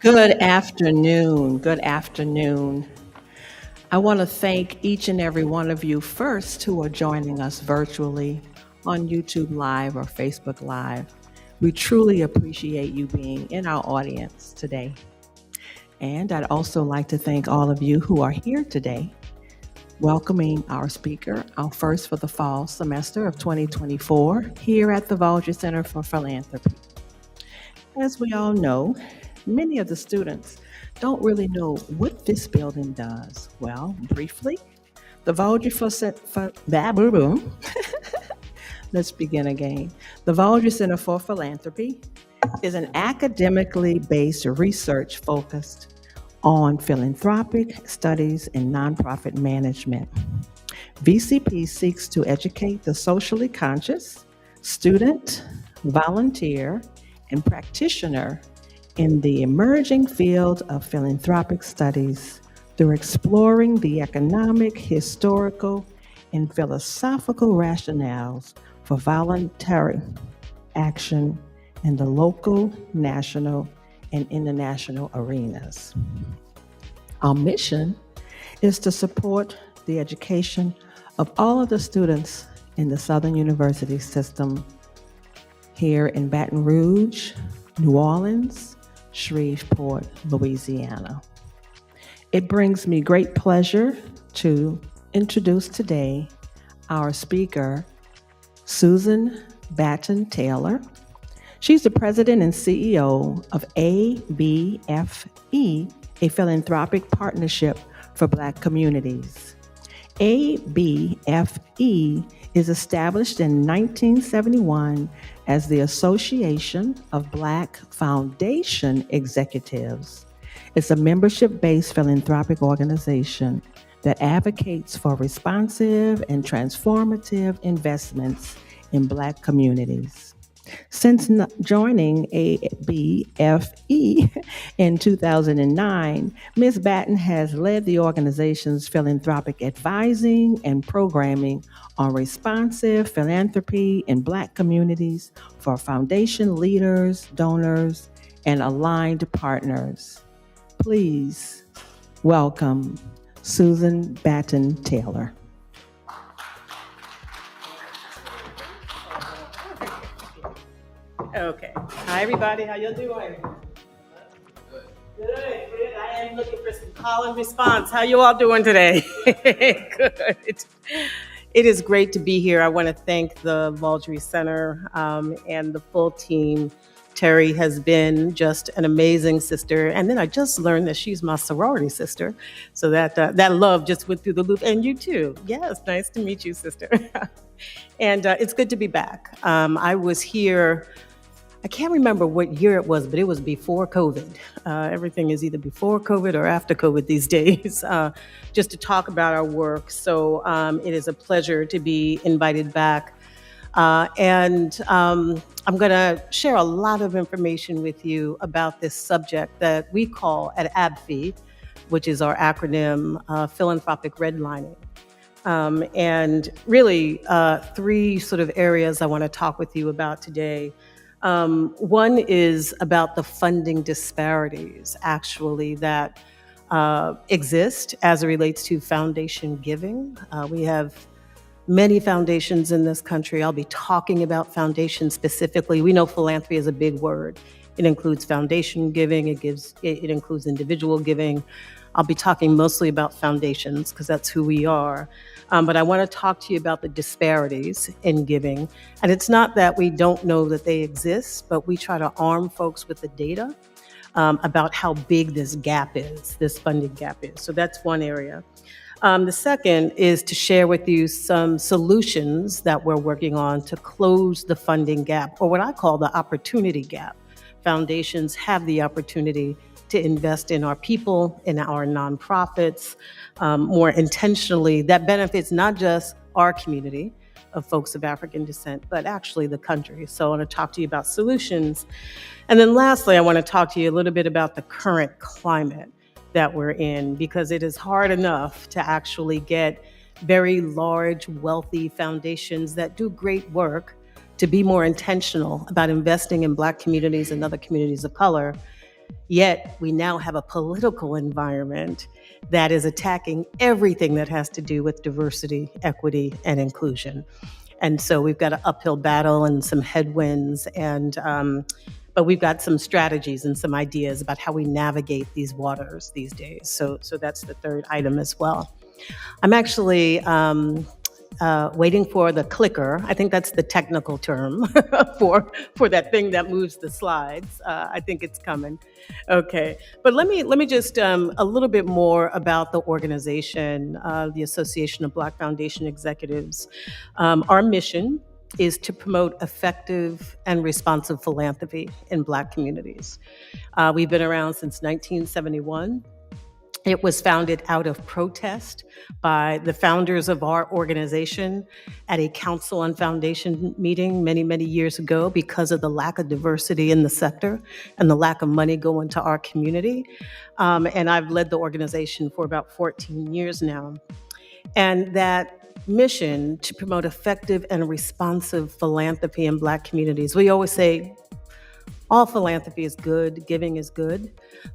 Good afternoon. Good afternoon. I want to thank each and every one of you first who are joining us virtually on YouTube Live or Facebook Live. We truly appreciate you being in our audience today. And I'd also like to thank all of you who are here today, welcoming our speaker, our first for the fall semester of 2024, here at the VALDRY Center for Philanthropy. As we all know, many of the students don't really know what this building does. Well, briefly, the VALDRY let's begin again. The VALDRY Center for Philanthropy is an academically based research focused on philanthropic studies and nonprofit management. VCP seeks to educate the socially conscious student, volunteer, and practitioner in the emerging field of philanthropic studies through exploring the economic, historical, and philosophical rationales for voluntary action in the local, national, and international arenas. Our mission is to support the education of all of the students in the Southern University system here in Baton Rouge, New Orleans, Shreveport, Louisiana. It brings me great pleasure to introduce today our speaker, Susan Batten Taylor. She's the president and CEO of ABFE, a philanthropic partnership for Black communities. ABFE is established in 1971 as the Association of Black Foundation Executives. It's a membership-based philanthropic organization that advocates for responsive and transformative investments in Black communities. Since joining ABFE in 2009, Ms. Batten has led the organization's philanthropic advising and programming on responsive philanthropy in Black communities for foundation leaders, donors, and aligned partners. Please welcome Susan Batten Taylor. Okay. Hi, everybody. How y'all doing? Good. Good. I am looking for some call and response. How you all doing today? Good. It is great to be here. I want to thank the VALDRY Center and the full team. Terry has been just an amazing sister. And then I just learned that she's my sorority sister. So that love just went through the loop. And you too. Yes, nice to meet you, sister. And it's good to be back. I was here, I can't remember what year it was, but it was before COVID. Everything is either before COVID or after COVID these days, just to talk about our work. So it is a pleasure to be invited back. And I'm going to share a lot of information with you about this subject that we call at ABFE, which is our acronym, Philanthropic Redlining. And really three sort of areas I want to talk with you about today. One is about the funding disparities, actually, that exist as it relates to foundation giving. We have many foundations in this country. I'll be talking about foundations specifically. We know philanthropy is a big word. It includes foundation giving. It includes individual giving. I'll be talking mostly about foundations because that's who we are. But I want to talk to you about the disparities in giving. And it's not that we don't know that they exist, but we try to arm folks with the data about how big this gap is, this funding gap is. So that's one area. The second is to share with you some solutions that we're working on to close the funding gap, or what I call the opportunity gap. Foundations have the opportunity to invest in our people, in our nonprofits, more intentionally. That benefits not just our community of folks of African descent, but actually the country. So I want to talk to you about solutions. And then lastly, I want to talk to you a little bit about the current climate that we're in, because it is hard enough to actually get very large, wealthy foundations that do great work to be more intentional about investing in Black communities and other communities of color. Yet we now have a political environment that is attacking everything that has to do with diversity, equity, and inclusion. And so we've got an uphill battle and some headwinds, but we've got some strategies and some ideas about how we navigate these waters these days. So that's the third item as well. I'm actually waiting for the clicker. I think that's the technical term for that thing that moves the slides. I think it's coming. Okay, but let me just a little bit more about the organization, the Association of Black Foundation Executives. Our mission is to promote effective and responsive philanthropy in Black communities. We've been around since 1971. It was founded out of protest by the founders of our organization at a council on foundation meeting many, many years ago because of the lack of diversity in the sector and the lack of money going to our community. And I've led the organization for about 14 years now. And that mission to promote effective and responsive philanthropy in Black communities, we always say, all philanthropy is good, giving is good,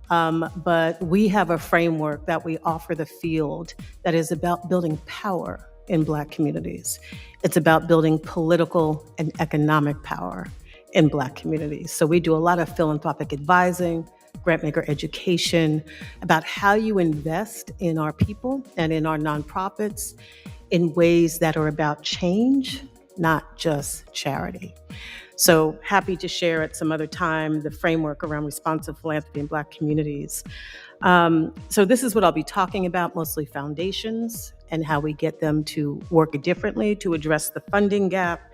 but we have a framework that we offer the field that is about building power in Black communities. It's about building political and economic power in Black communities. So we do a lot of philanthropic advising, grantmaker education about how you invest in our people and in our nonprofits in ways that are about change, not just charity. So happy to share at some other time the framework around responsive philanthropy in Black communities. So this is what I'll be talking about, mostly foundations and how we get them to work differently to address the funding gap.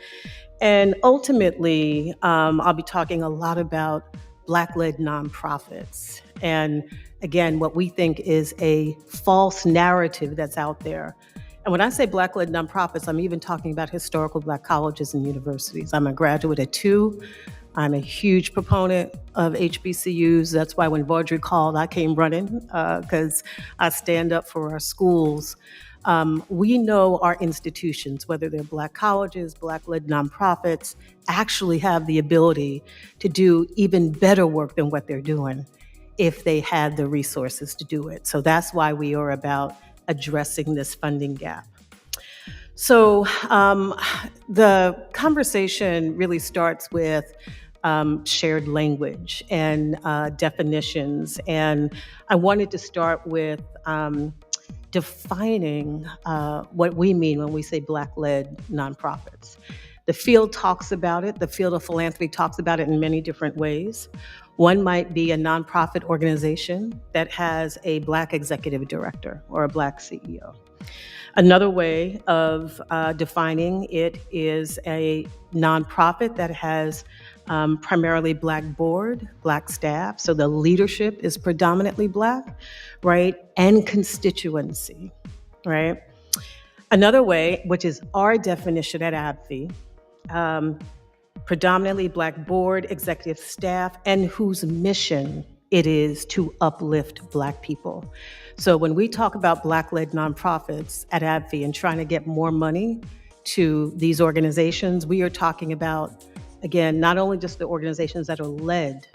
And ultimately, I'll be talking a lot about Black-led nonprofits. And again, what we think is a false narrative that's out there. And when I say Black-led nonprofits, I'm even talking about historical Black colleges and universities. I'm a graduate at two. I'm a huge proponent of HBCUs. That's why when VALDRY called, I came running because I stand up for our schools. We know our institutions, whether they're Black colleges, Black-led nonprofits, actually have the ability to do even better work than what they're doing if they had the resources to do it. So that's why we are about addressing this funding gap. So the conversation really starts with shared language and definitions. And I wanted to start with defining what we mean when we say Black-led nonprofits. The field talks about it. The field of philanthropy talks about it in many different ways. One might be a nonprofit organization that has a Black executive director or a Black CEO. Another way of defining it is a nonprofit that has primarily Black board, Black staff, so the leadership is predominantly Black, right? And constituency, right? Another way, which is our definition at AbbVie, predominantly Black board, executive staff, and whose mission it is to uplift Black people. So when we talk about Black-led nonprofits at AbbVie and trying to get more money to these organizations, we are talking about, again, not only just the organizations that are led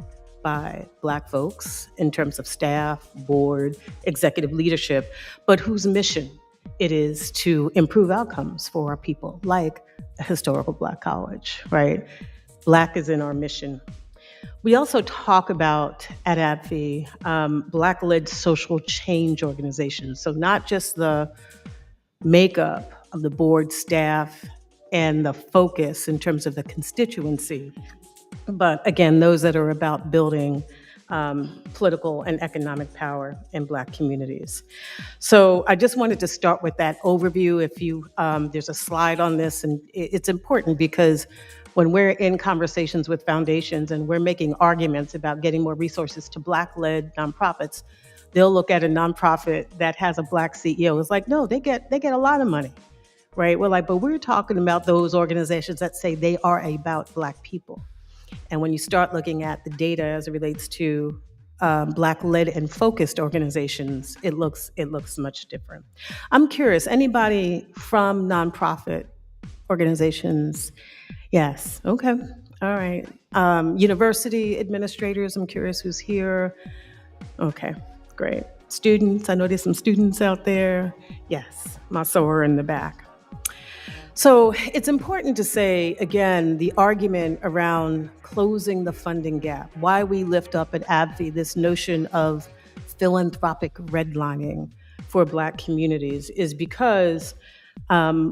by Black folks in terms of staff, board, executive leadership, but whose mission it is to improve outcomes for our people, like a historical Black college, right? Black is in our mission. We also talk about, at AbbVie, Black-led social change organizations. So not just the makeup of the board staff and the focus in terms of the constituency, but again, those that are about building political and economic power in Black communities. So I just wanted to start with that overview. If you, there's a slide on this, and it's important because when we're in conversations with foundations and we're making arguments about getting more resources to Black-led nonprofits, they'll look at a nonprofit that has a Black CEO. It's like, no, they get a lot of money, right? We're like, but we're talking about those organizations that say they are about Black people. And when you start looking at the data as it relates to Black-led and focused organizations, it looks much different. I'm curious, anybody from nonprofit organizations? Yes, okay. All right. University administrators, I'm curious who's here. Okay, great. Students, I know there's some students out there. Yes, my sower in the back. So it's important to say, again, the argument around closing the funding gap, why we lift up at AbbVie this notion of philanthropic redlining for Black communities is because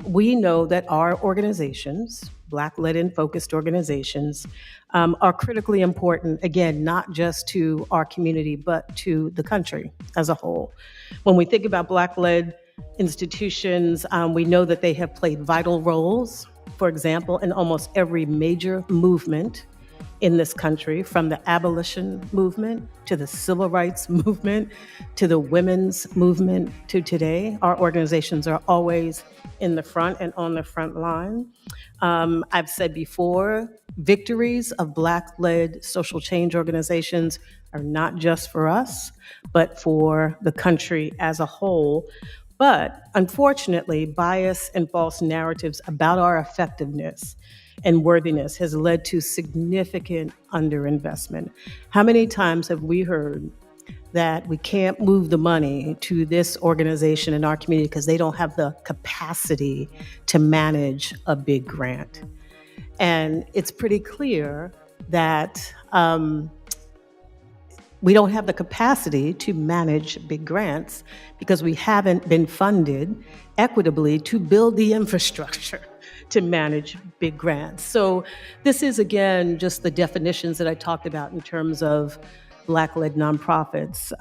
we know that our organizations, Black-led and focused organizations, are critically important, again, not just to our community, but to the country as a whole. When we think about Black-led institutions, we know that they have played vital roles, for example, in almost every major movement in this country, from the abolition movement to the civil rights movement to the women's movement to today. Our organizations are always in the front and on the front line. I've said before, victories of Black-led social change organizations are not just for us, but for the country as a whole. But unfortunately, bias and false narratives about our effectiveness and worthiness has led to significant underinvestment. How many times have we heard that we can't move the money to this organization in our community because they don't have the capacity to manage a big grant? And it's pretty clear that we don't have the capacity to manage big grants because we haven't been funded equitably to build the infrastructure to manage big grants. So this is, again, just the definitions that I talked about in terms of Black-led nonprofits.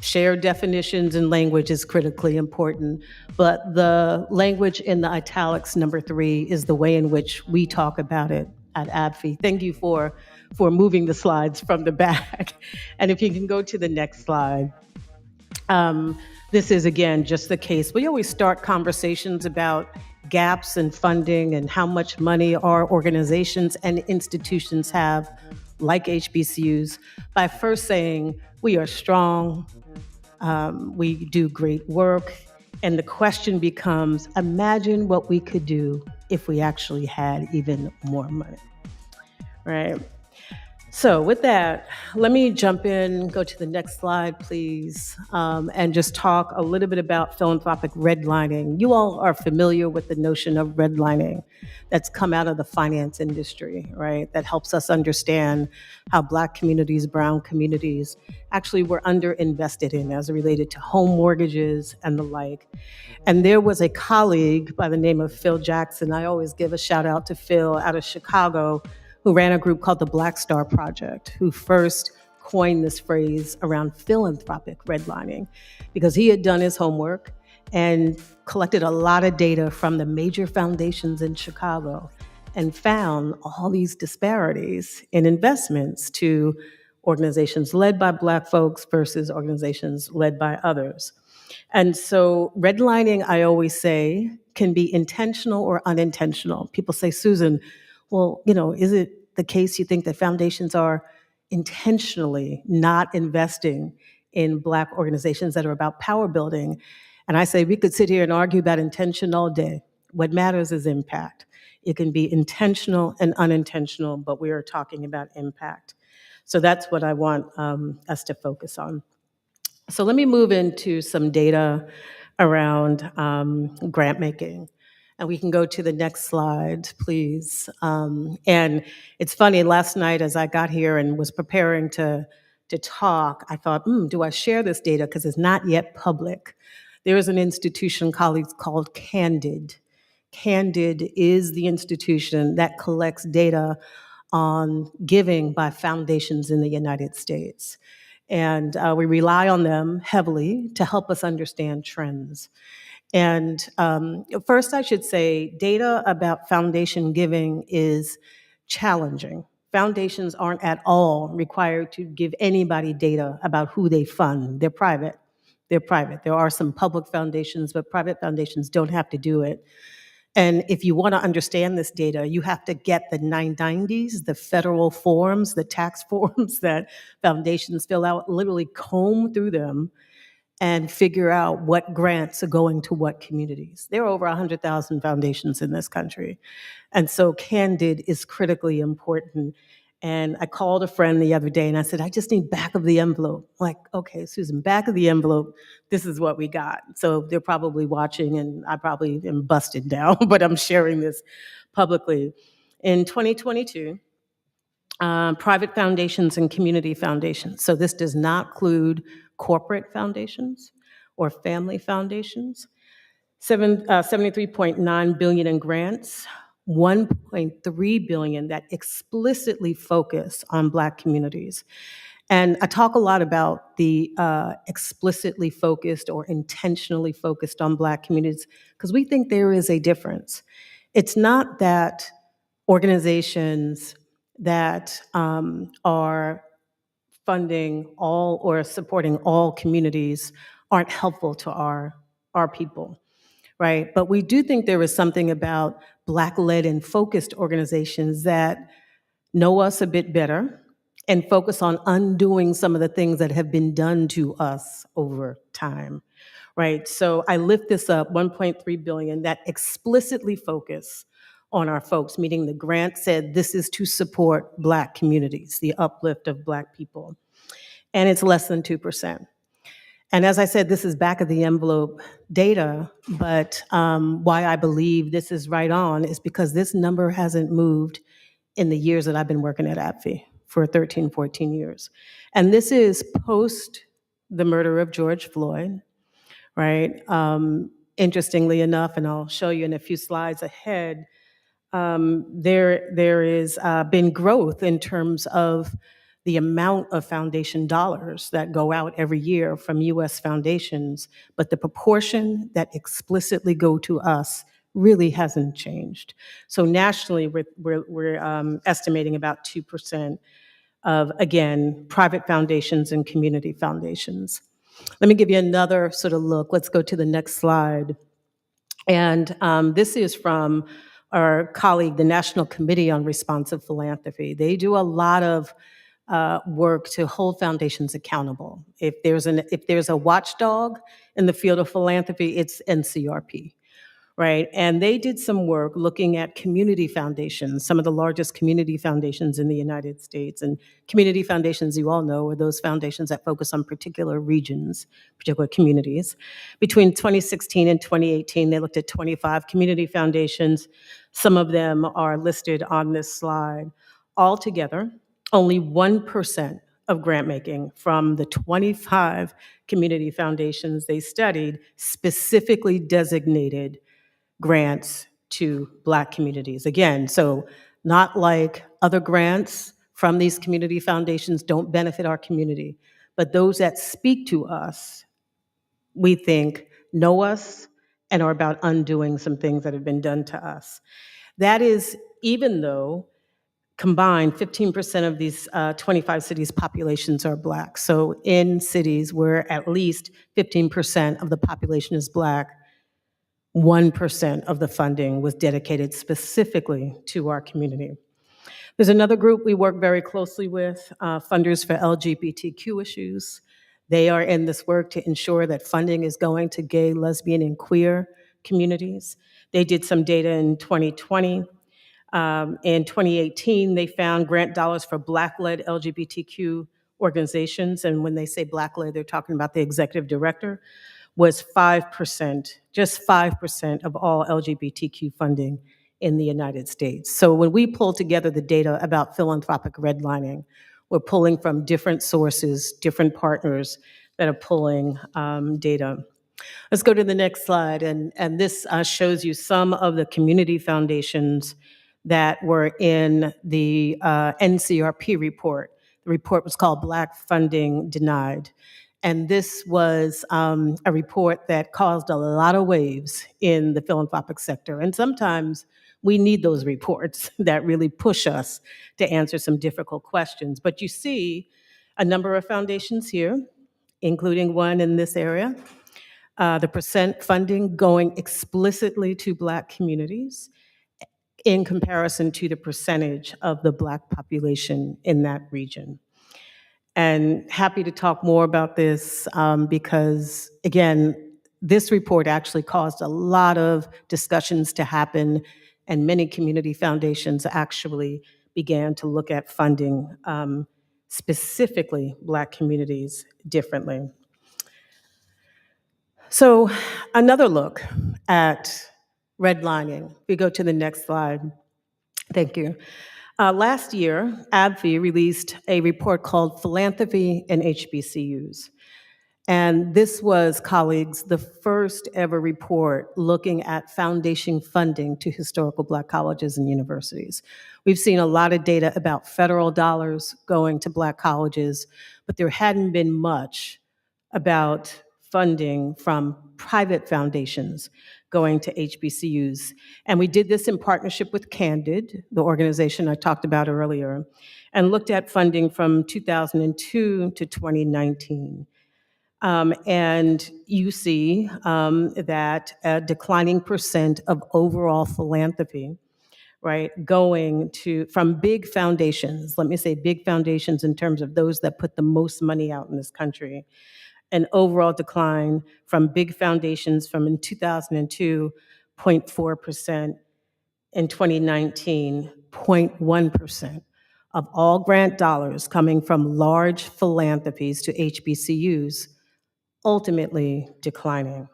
Shared definitions and language is critically important, but the language in the italics, number 3, is the way in which we talk about it at AbbVie. Thank you for moving the slides from the back. And if you can go to the next slide. This is, again, just the case. We always start conversations about gaps in funding and how much money our organizations and institutions have, like HBCUs, by first saying we are strong, we do great work, and the question becomes, imagine what we could do if we actually had even more money, right? So with that, let me jump in, go to the next slide, please, and just talk a little bit about philanthropic redlining. You all are familiar with the notion of redlining that's come out of the finance industry, right? That helps us understand how Black communities, brown communities actually were underinvested in as related to home mortgages and the like. And there was a colleague by the name of Phil Jackson. I always give a shout out to Phil out of Chicago, who ran a group called the Black Star Project, who first coined this phrase around philanthropic redlining, because he had done his homework and collected a lot of data from the major foundations in Chicago and found all these disparities in investments to organizations led by Black folks versus organizations led by others. And so redlining, I always say, can be intentional or unintentional. People say, Susan, well, is it the case you think that foundations are intentionally not investing in Black organizations that are about power building? And I say we could sit here and argue about intention all day. What matters is impact. It can be intentional and unintentional, but we are talking about impact. So that's what I want us to focus on. So let me move into some data around grant making. And we can go to the next slide, please. And it's funny, last night as I got here and was preparing to talk, I thought, do I share this data? Because it's not yet public. There is an institution, colleagues, called Candid. Candid is the institution that collects data on giving by foundations in the United States. And we rely on them heavily to help us understand trends. And first, I should say, data about foundation giving is challenging. Foundations aren't at all required to give anybody data about who they fund. They're private. They're private. There are some public foundations, but private foundations don't have to do it. And if you want to understand this data, you have to get the 990s, the federal forms, the tax forms that foundations fill out, literally comb through them and figure out what grants are going to what communities. There are over 100,000 foundations in this country. And so candid is critically important. And I called a friend the other day and I said, I just need back of the envelope. Like, okay, Susan, back of the envelope, this is what we got. So they're probably watching and I probably am busted now, but I'm sharing this publicly. In 2022, private foundations and community foundations. So this does not include corporate foundations or family foundations. 73.9 billion in grants, 1.3 billion that explicitly focus on Black communities. And I talk a lot about the explicitly focused or intentionally focused on Black communities because we think there is a difference. It's not that organizations that are funding all or supporting all communities aren't helpful to our people, right? But we do think there is something about Black-led and focused organizations that know us a bit better and focus on undoing some of the things that have been done to us over time, right? So I lift this up, 1.3 billion, that explicitly focus on our folks, meaning the grant said this is to support Black communities, the uplift of Black people. And it's less than 2%. And as I said, this is back of the envelope data, but why I believe this is right on is because this number hasn't moved in the years that I've been working at APFI for 13, 14 years. And this is post the murder of George Floyd, right? Interestingly enough, and I'll show you in a few slides ahead, there is been growth in terms of the amount of foundation dollars that go out every year from U.S. foundations, but the proportion that explicitly go to us really hasn't changed. So nationally, we're estimating about 2% of, again, private foundations and community foundations. Let me give you another sort of look. Let's go to the next slide. And this is from our colleague, the National Committee on Responsive Philanthropy. They do a lot of work to hold foundations accountable. If there's a watchdog in the field of philanthropy, it's NCRP, right? And they did some work looking at community foundations, some of the largest community foundations in the United States. And community foundations, you all know, are those foundations that focus on particular regions, particular communities. Between 2016 and 2018, they looked at 25 community foundations. Some of them are listed on this slide. Altogether, only 1% of grant making from the 25 community foundations they studied specifically designated grants to Black communities. Again, so not like other grants from these community foundations don't benefit our community, but those that speak to us, we think, know us and are about undoing some things that have been done to us. That is, even though combined, 15% of these 25 cities' populations are Black. So in cities where at least 15% of the population is Black, 1% of the funding was dedicated specifically to our community. There's another group we work very closely with, funders for LGBTQ issues. They are in this work to ensure that funding is going to gay, lesbian, and queer communities. They did some data in 2020. In 2018, they found grant dollars for Black-led LGBTQ organizations, and when they say Black-led, they're talking about the executive director, was 5%, just 5% of all LGBTQ funding in the United States. So when we pull together the data about philanthropic redlining, we're pulling from different sources, different partners that are pulling data. Let's go to the next slide, and this shows you some of the community foundations that were in the NCRP report. The report was called Black Funding Denied. And this was a report that caused a lot of waves in the philanthropic sector. And sometimes we need those reports that really push us to answer some difficult questions. But you see a number of foundations here, including one in this area. The percent funding going explicitly to Black communities in comparison to the percentage of the Black population in that region. And happy to talk more about this because, again, this report actually caused a lot of discussions to happen, and many community foundations actually began to look at funding specifically Black communities differently. So, another look at redlining. We go to the next slide. Thank you. Last year, AbbVie released a report called Philanthropy in HBCUs. And this was, colleagues, the first ever report looking at foundation funding to historical Black colleges and universities. We've seen a lot of data about federal dollars going to Black colleges, but there hadn't been much about funding from private foundations going to HBCUs. And we did this in partnership with Candid, the organization I talked about earlier, and looked at funding from 2002 to 2019. And you see that a declining percent of overall philanthropy, right, going to, from big foundations, let me say big foundations in terms of those that put the most money out in this country, an overall decline from big foundations from in 2002, 0.4%, in 2019, 0.1% of all grant dollars coming from large philanthropies to HBCUs ultimately declining.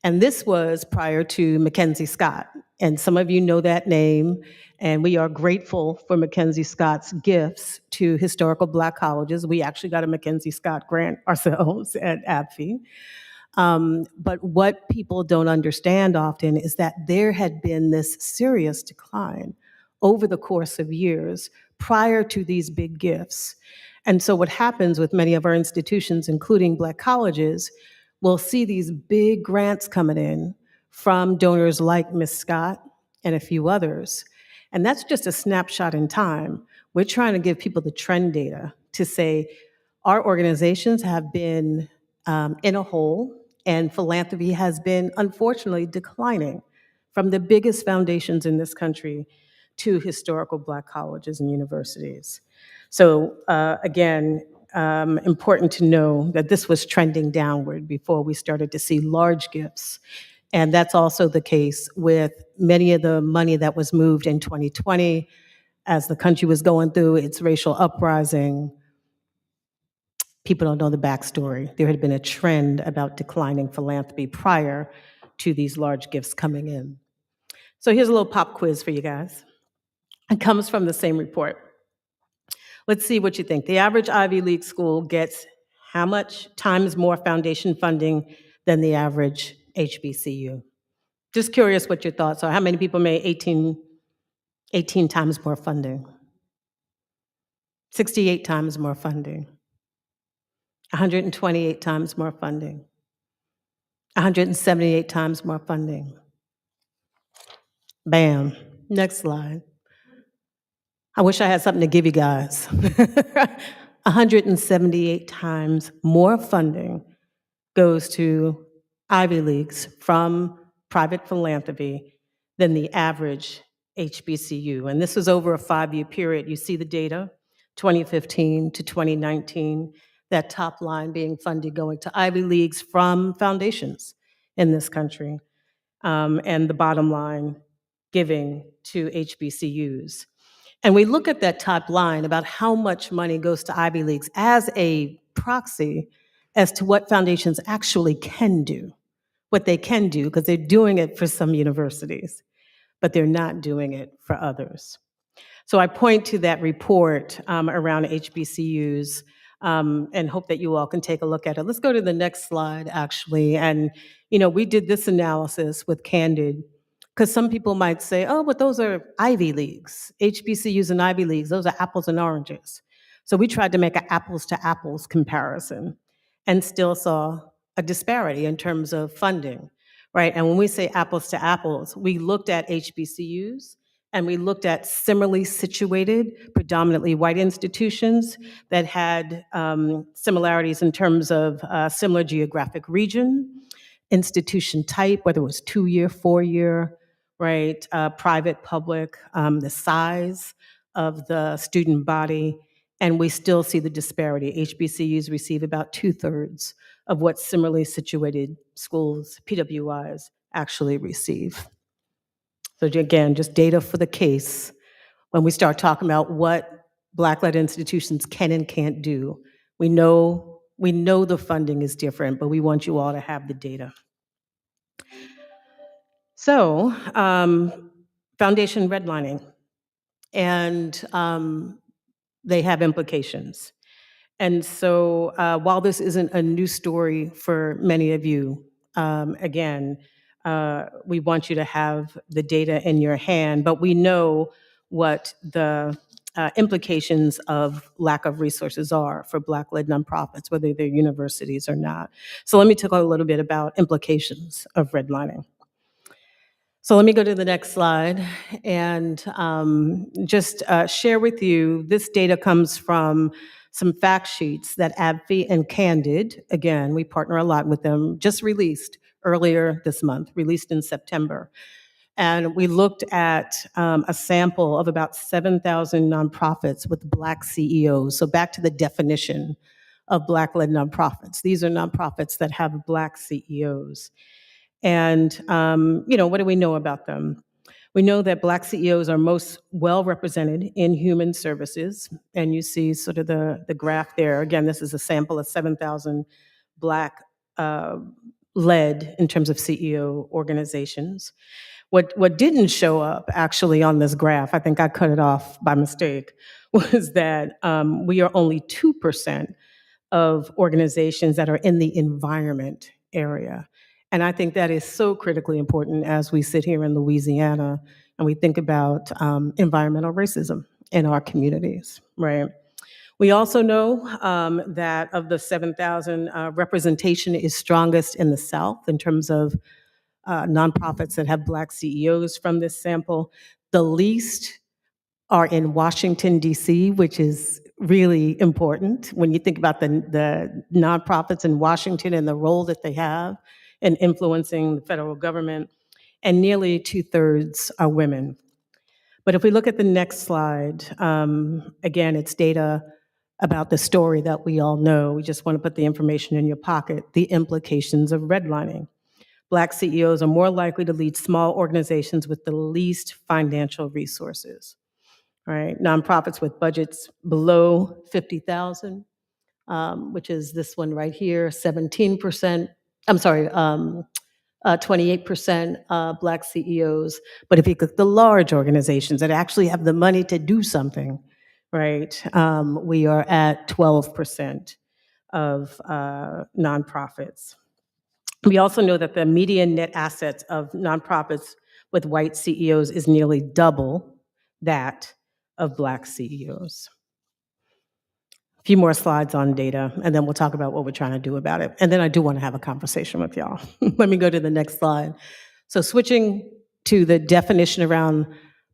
And this was prior to Mackenzie Scott. And some of you know that name, and we are grateful for Mackenzie Scott's gifts to historical Black colleges. We actually got a Mackenzie Scott grant ourselves at AbbVie. But what people don't understand often is that there had been this serious decline over the course of years prior to these big gifts. And so what happens with many of our institutions, including Black colleges, we'll see these big grants coming in from donors like Ms. Scott and a few others. And that's just a snapshot in time. We're trying to give people the trend data to say our organizations have been in a hole, and philanthropy has been, unfortunately, declining from the biggest foundations in this country to historical Black colleges and universities. So again, important to know that this was trending downward before we started to see large gifts. And that's also the case with many of the money that was moved in 2020 as the country was going through its racial uprising. People don't know the backstory. There had been a trend about declining philanthropy prior to these large gifts coming in. So here's a little pop quiz for you guys. It comes from the same report. Let's see what you think. The average Ivy League school gets how much times more foundation funding than the average HBCU? Just curious what your thoughts are. How many people made 18 times more funding? 68 times more funding. 128 times more funding. 178 times more funding. Bam. Next slide. I wish I had something to give you guys. 178 times more funding goes to Ivy Leagues from private philanthropy than the average HBCU. And this was over a 5-year period. You see the data, 2015 to 2019, that top line being funded going to Ivy Leagues from foundations in this country, and the bottom line giving to HBCUs. And we look at that top line about how much money goes to Ivy Leagues as a proxy as to what foundations actually can do, what they can do, because they're doing it for some universities, but they're not doing it for others. So I point to that report around HBCUs and hope that you all can take a look at it. Let's go to the next slide, actually. And, you know, we did this analysis with Candid, because some people might say, oh, but those are Ivy Leagues, HBCUs and Ivy Leagues, those are apples and oranges. So we tried to make an apples to apples comparison and still saw a disparity in terms of funding, right? And when we say apples to apples, we looked at HBCUs and we looked at similarly situated, predominantly white institutions that had similarities in terms of similar geographic region, institution type, whether it was 2-year, 4-year, right, private, public, the size of the student body, and we still see the disparity. HBCUs receive about 2/3 of what similarly situated schools, PWIs, actually receive. So again, just data for the case. When we start talking about what Black-led institutions can and can't do, we know the funding is different, but we want you all to have the data. So, foundation redlining, and they have implications. And so, while this isn't a new story for many of you, again, we want you to have the data in your hand, but we know what the implications of lack of resources are for Black-led nonprofits, whether they're universities or not. So let me talk a little bit about implications of redlining. So let me go to the next slide and just share with you, this data comes from some fact sheets that AbbVie and Candid, again, we partner a lot with them, just released earlier this month, released in September. And we looked at a sample of about 7,000 nonprofits with Black CEOs. So back to the definition of Black-led nonprofits. These are nonprofits that have Black CEOs. And, what do we know about them? We know that Black CEOs are most well represented in human services. And you see sort of the graph there. Again, this is a sample of 7,000 Black led in terms of CEO organizations. What didn't show up actually on this graph, I think I cut it off by mistake, was that we are only 2% of organizations that are in the environment area. And I think that is so critically important as we sit here in Louisiana and we think about environmental racism in our communities, right? We also know that of the 7,000, representation is strongest in the South in terms of nonprofits that have Black CEOs from this sample. The least are in Washington, D.C., which is really important when you think about the nonprofits in Washington and the role that they have in influencing the federal government, and nearly 2/3 are women. But if we look at the next slide, again, it's data about the story that we all know. We just want to put the information in your pocket, the implications of redlining. Black CEOs are more likely to lead small organizations with the least financial resources. Right, nonprofits with budgets below 50,000, which is this one right here, 17%. I'm sorry, 28% Black CEOs. But if you look at the large organizations that actually have the money to do something, right, we are at 12% of nonprofits. We also know that the median net assets of nonprofits with white CEOs is nearly double that of Black CEOs. A few more slides on data, and then we'll talk about what we're trying to do about it. And then I do want to have a conversation with y'all. Let me go to the next slide. So switching to the definition around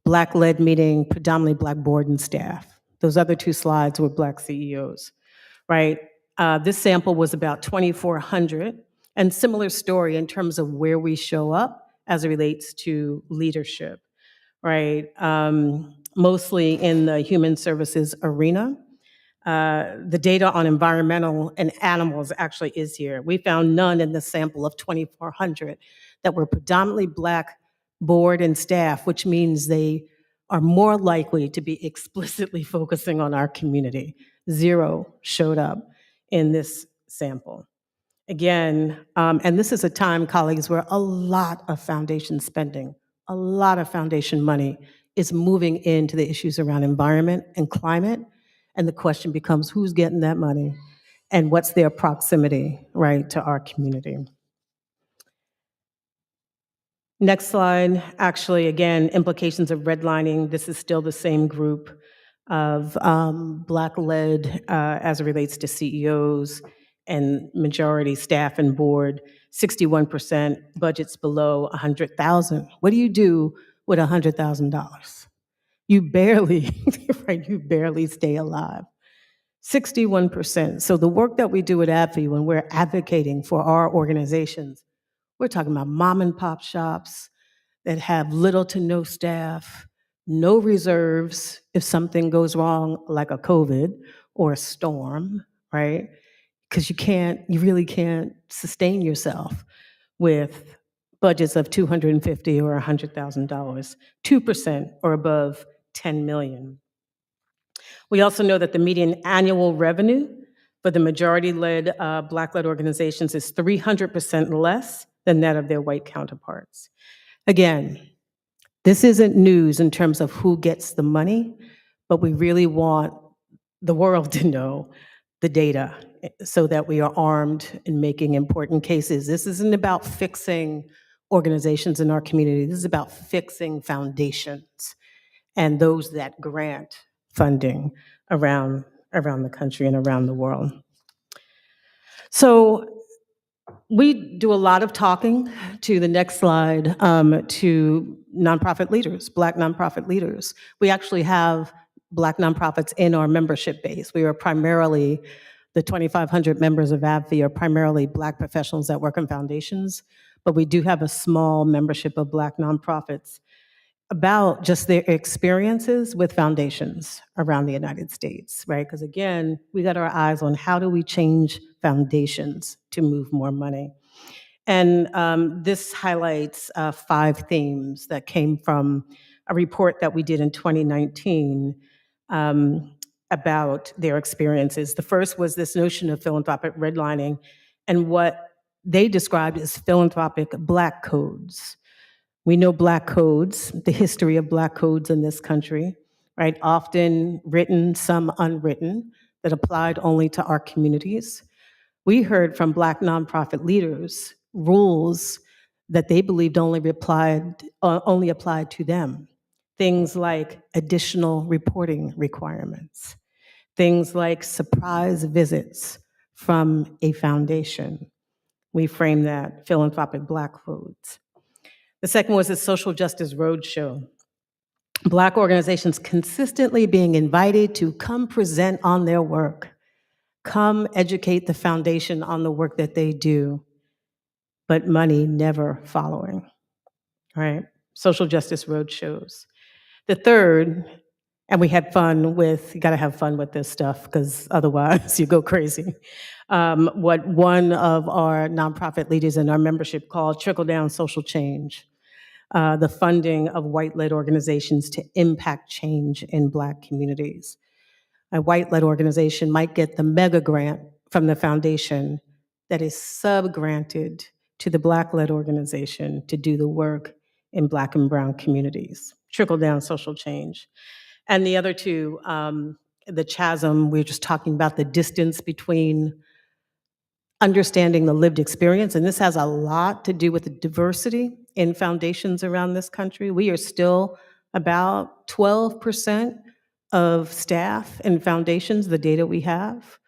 Black-led, meaning predominantly Black board and staff. Those other two slides were Black CEOs, right? This sample was about 2,400, and similar story in terms of where we show up as it relates to leadership, right? Mostly in the human services arena. The data on environmental and animals actually is here. We found none in the sample of 2,400 that were predominantly Black board and staff, which means they are more likely to be explicitly focusing on our community. 0 showed up in this sample. Again, and this is a time, colleagues, where a lot of foundation spending, a lot of foundation money is moving into the issues around environment and climate. And the question becomes, who's getting that money and what's their proximity, right, to our community? Next slide, actually, again, implications of redlining. This is still the same group of Black-led as it relates to CEOs and majority staff and board. 61% budgets below $100,000. What do you do with $100,000? You barely, right, you barely stay alive. 61%. So the work that we do at AbbVie when we're advocating for our organizations, we're talking about mom and pop shops that have little to no staff, no reserves if something goes wrong, like a COVID or a storm, right? Because you really can't sustain yourself with budgets of $250 or $100,000, 2% or above 10 million. We also know that the median annual revenue for the majority-led, Black-led organizations is 300% less than that of their white counterparts. Again, this isn't news in terms of who gets the money, but we really want the world to know the data so that we are armed in making important cases. This isn't about fixing organizations in our community. This is about fixing foundations and those that grant funding around the country and around the world. So we do a lot of talking, to the next slide, to nonprofit leaders, Black nonprofit leaders. We actually have Black nonprofits in our membership base. We are primarily, the 2,500 members of ABFI are primarily Black professionals that work in foundations, but we do have a small membership of Black nonprofits about just their experiences with foundations around the United States, right? Because again, we got our eyes on how do we change foundations to move more money. And this highlights 5 themes that came from a report that we did in 2019 about their experiences. The first was this notion of philanthropic redlining and what they described as philanthropic Black codes. We know Black codes, the history of Black codes in this country, right? Often written, some unwritten, that applied only to our communities. We heard from Black nonprofit leaders rules that they believed only applied to them. Things like additional reporting requirements, things like surprise visits from a foundation. We frame that philanthropic Black codes. The second was the Social Justice Roadshow. Black organizations consistently being invited to come present on their work, come educate the foundation on the work that they do, but money never following, right? Social Justice Roadshows. The third, and we had fun with, you gotta have fun with this stuff because otherwise you go crazy. What one of our nonprofit leaders in our membership called trickle-down social change. The funding of white-led organizations to impact change in Black communities. A white-led organization might get the mega grant from the foundation that is sub-granted to the Black-led organization to do the work in Black and brown communities. Trickle-down social change. And the other two, the chasm, we were just talking about the distance between understanding the lived experience, and this has a lot to do with the diversity in foundations around this country. We are still about 12% of staff in foundations, the data we have,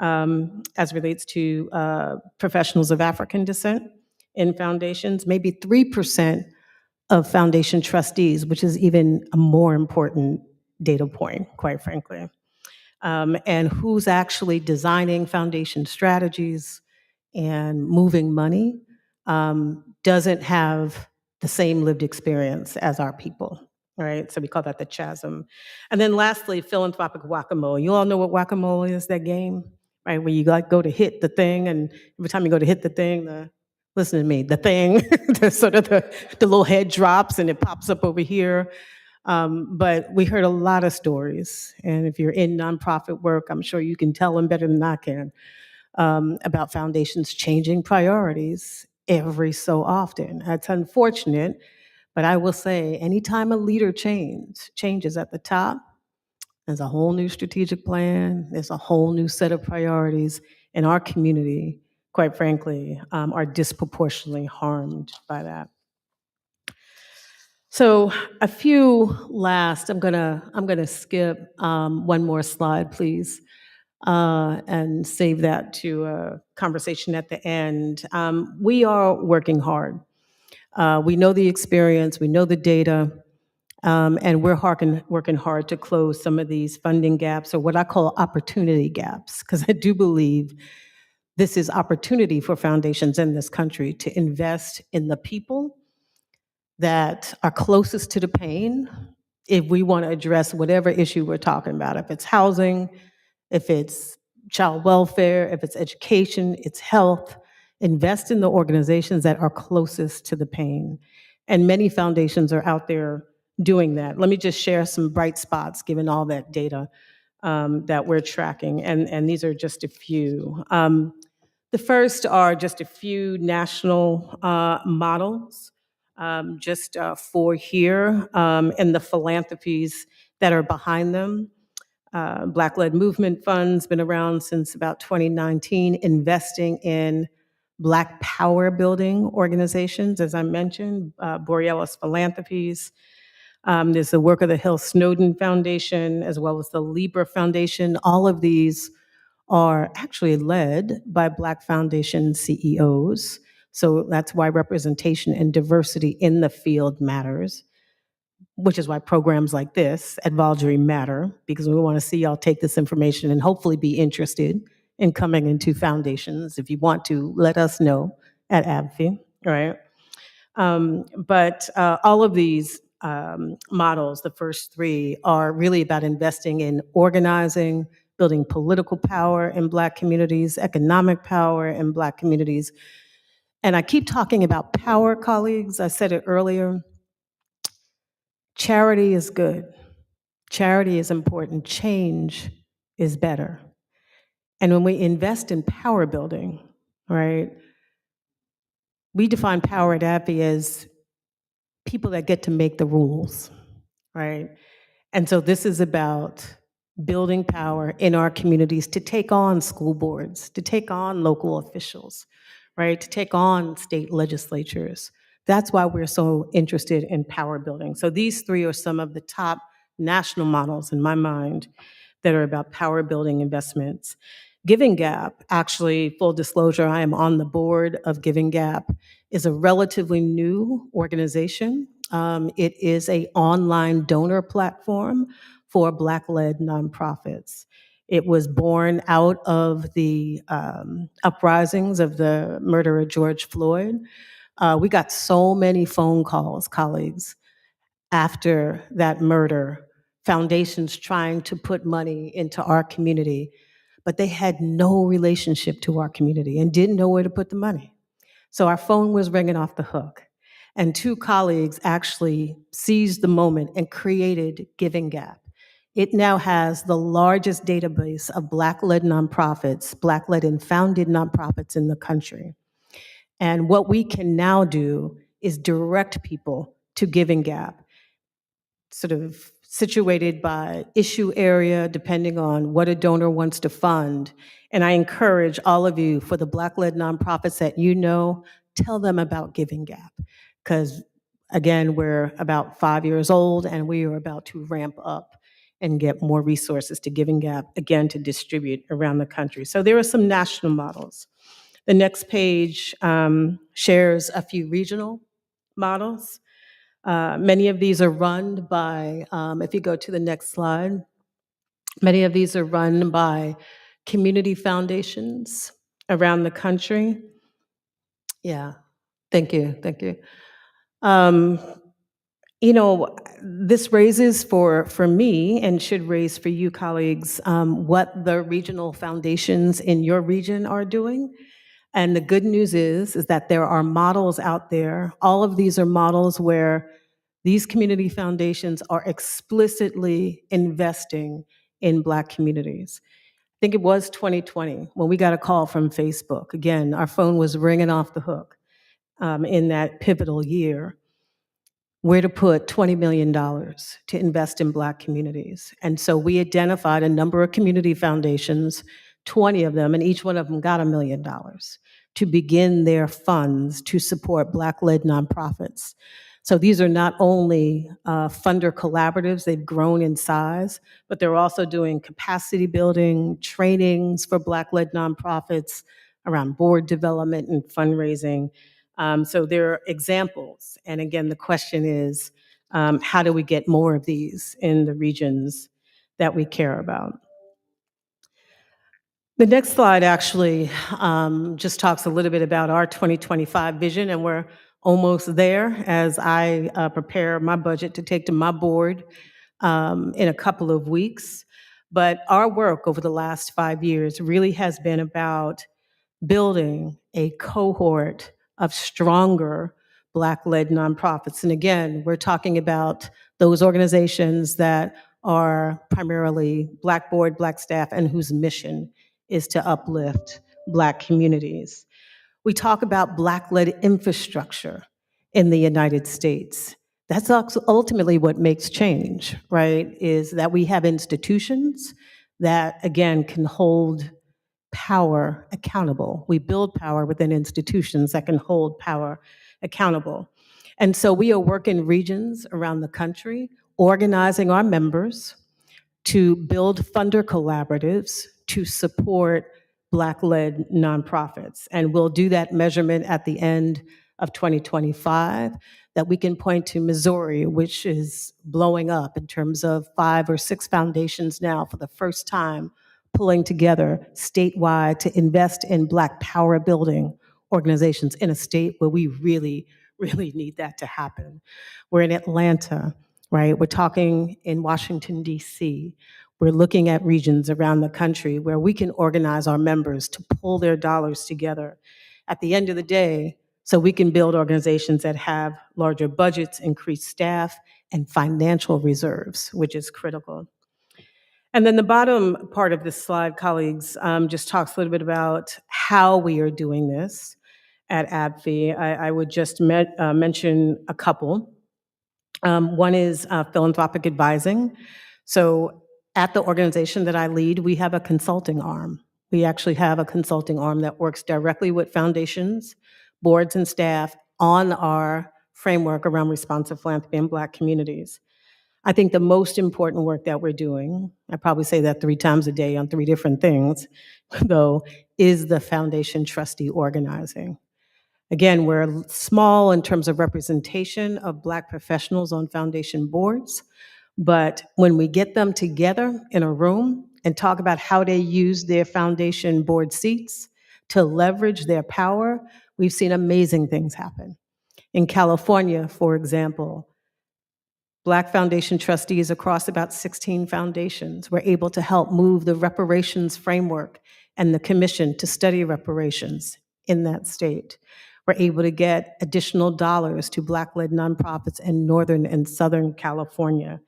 as relates to professionals of African descent in foundations, maybe 3% of foundation trustees, which is even a more important data point, quite frankly. And who's actually designing foundation strategies and moving money doesn't have the same lived experience as our people, right? So we call that the chasm. And then lastly, philanthropic whack-a-mole. You all know what whack-a-mole is, that game, right? Where you like go to hit the thing, and every time you go to hit the thing, listen to me, the thing, the little head drops and it pops up over here. But we heard a lot of stories, and if you're in nonprofit work, I'm sure you can tell them better than I can, about foundations changing priorities every so often. That's unfortunate, but I will say anytime a leader changes at the top, there's a whole new strategic plan, there's a whole new set of priorities, and our community, quite frankly, are disproportionately harmed by that. So a few last, I'm gonna skip one more slide, please, and save that to a conversation at the end. We are working hard. We know the experience, we know the data, and we're working hard to close some of these funding gaps, or what I call opportunity gaps, because I do believe this is opportunity for foundations in this country to invest in the people that are closest to the pain if we want to address whatever issue we're talking about, if it's housing, if it's child welfare, if it's education, it's health, invest in the organizations that are closest to the pain. And many foundations are out there doing that. Let me just share some bright spots given all that data that we're tracking, and these are just a few. The first are just a few national models, just for here, and the philanthropies that are behind them. Black-led movement funds been around since about 2019, investing in Black power building organizations, as I mentioned, Borealis Philanthropies. There's the work of the Hill Snowden Foundation, as well as the Libra Foundation. All of these are actually led by Black foundation CEOs. So that's why representation and diversity in the field matters, which is why programs like this at VALDRY matter, because we want to see y'all take this information and hopefully be interested in coming into foundations. If you want to, let us know at ABFI, right? But all of these models, the first three, are really about investing in organizing, building political power in Black communities, economic power in Black communities. And I keep talking about power, colleagues. I said it earlier. Charity is good. Charity is important. Change is better. And when we invest in power building, right, we define power at ABFI as people that get to make the rules, right? And so this is about building power in our communities to take on school boards, to take on local officials, right? To take on state legislatures. That's why we're so interested in power building. So these three are some of the top national models in my mind that are about power building investments. Giving Gap, actually, full disclosure, I am on the board of Giving Gap, is a relatively new organization. It is an online donor platform for Black-led nonprofits. It was born out of the uprisings of the murder of George Floyd. We got so many phone calls, colleagues, after that murder, foundations trying to put money into our community, but they had no relationship to our community and didn't know where to put the money. So our phone was ringing off the hook. And two colleagues actually seized the moment and created Giving Gap. It now has the largest database of Black-led nonprofits, Black-led and founded nonprofits in the country. And what we can now do is direct people to Giving Gap, sort of situated by issue area, depending on what a donor wants to fund. And I encourage all of you, for the Black-led nonprofits that you know, tell them about Giving Gap. Because again, we're about 5 years old and we are about to ramp up and get more resources to Giving Gap, again, to distribute around the country. So there are some national models. The next page shares a few regional models. Many of these are run by, if you go to the next slide, many of these are run by community foundations around the country. Yeah, thank you, thank you. You know, this raises for me, and should raise for you colleagues, what the regional foundations in your region are doing. And the good news is that there are models out there. All of these are models where these community foundations are explicitly investing in Black communities. I think it was 2020 when we got a call from Facebook. Again, our phone was ringing off the hook in that pivotal year, where to put $20 million to invest in Black communities. And so we identified a number of community foundations, 20 of them, and each one of them got $1 million to begin their funds to support Black-led nonprofits. So these are not only funder collaboratives, they've grown in size, but they're also doing capacity building, trainings for Black-led nonprofits around board development and fundraising. So there are examples. And again, the question is, how do we get more of these in the regions that we care about? The next slide actually just talks a little bit about our 2025 vision, and we're almost there as I prepare my budget to take to my board in a couple of weeks. But our work over the last 5 years really has been about building a cohort of stronger Black-led nonprofits. And again, we're talking about those organizations that are primarily Black board, Black staff, and whose mission is to uplift Black communities. We talk about Black-led infrastructure in the United States. That's ultimately what makes change, right? Is that we have institutions that, again, can hold power accountable. We build power within institutions that can hold power accountable. And so we are working regions around the country, organizing our members to build funder collaboratives to support Black-led nonprofits. And we'll do that measurement at the end of 2025, that we can point to Missouri, which is blowing up in terms of 5 or 6 foundations now for the first time pulling together statewide to invest in Black power building organizations in a state where we really, really need that to happen. We're in Atlanta, right? We're talking in Washington, D.C. We're looking at regions around the country where we can organize our members to pull their dollars together at the end of the day so we can build organizations that have larger budgets, increased staff, and financial reserves, which is critical. And then the bottom part of this slide, colleagues, just talks a little bit about how we are doing this at AbbVie. I would just mention a couple. One is philanthropic advising. So at the organization that I lead, we have a consulting arm. We actually have a consulting arm that works directly with foundations, boards, and staff on our framework around responsive philanthropy in Black communities. I think the most important work that we're doing, I probably say that 3 times a day on 3 different things, though, is the foundation trustee organizing. Again, we're small in terms of representation of Black professionals on foundation boards, but when we get them together in a room and talk about how they use their foundation board seats to leverage their power, we've seen amazing things happen. In California, for example, Black foundation trustees across about 16 foundations were able to help move the reparations framework and the commission to study reparations in that state. We're able to get additional dollars to Black-led nonprofits in Northern and Southern California.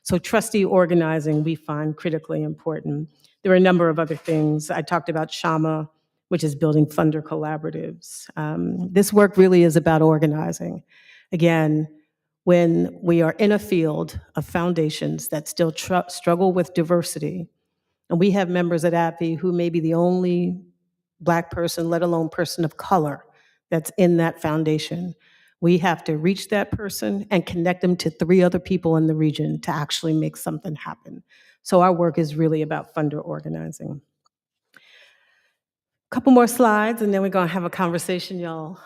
So trustee organizing we find critically important. There are a number of other things. I talked about SHAMA, which is building funder collaboratives. This work really is about organizing. Again, when we are in a field of foundations that still struggle with diversity, and we have members at AbbVie who may be the only Black person, let alone person of color, that's in that foundation, we have to reach that person and connect them to 3 other people in the region to actually make something happen. So our work is really about funder organizing. Couple more slides, and then we're going to have a conversation, y'all.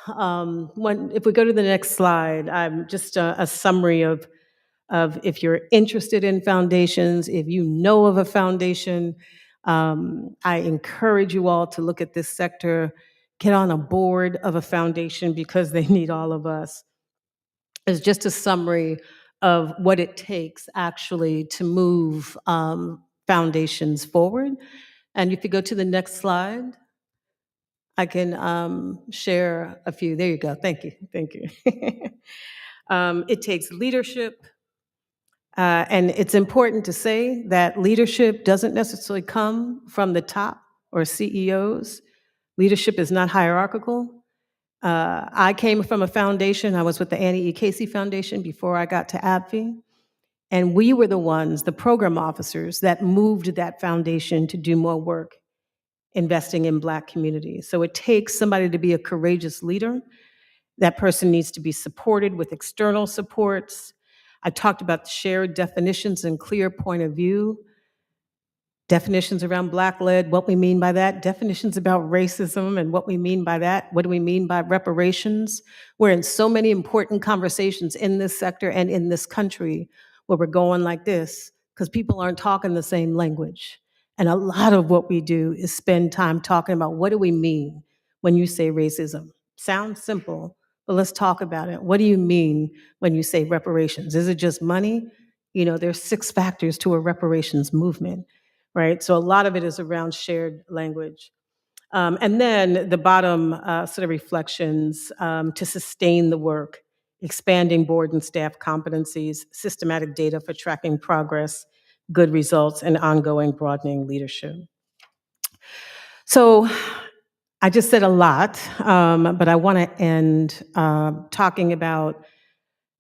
If we go to the next slide, just a summary of if you're interested in foundations, if you know of a foundation, I encourage you all to look at this sector, get on a board of a foundation because they need all of us. It's just a summary of what it takes actually to move foundations forward. And if you go to the next slide, I can share a few. There you go. Thank you. Thank you. It takes leadership. And it's important to say that leadership doesn't necessarily come from the top or CEOs. Leadership is not hierarchical. I came from a foundation. I was with the Annie E. Casey Foundation before I got to AbbVie. And we were the ones, the program officers, that moved that foundation to do more work investing in Black communities. So it takes somebody to be a courageous leader. That person needs to be supported with external supports. I talked about shared definitions and clear point of view. Definitions around Black-led, what we mean by that. Definitions about racism and what we mean by that. What do we mean by reparations? We're in so many important conversations in this sector and in this country where we're going like this because people aren't talking the same language. And a lot of what we do is spend time talking about what do we mean when you say racism. Sounds simple, but let's talk about it. What do you mean when you say reparations? Is it just money? There's 6 factors to a reparations movement, right? So a lot of it is around shared language. And then the bottom sort of reflections to sustain the work, expanding board and staff competencies, systematic data for tracking progress, good results, and ongoing broadening leadership. So I just said a lot, but I want to end talking about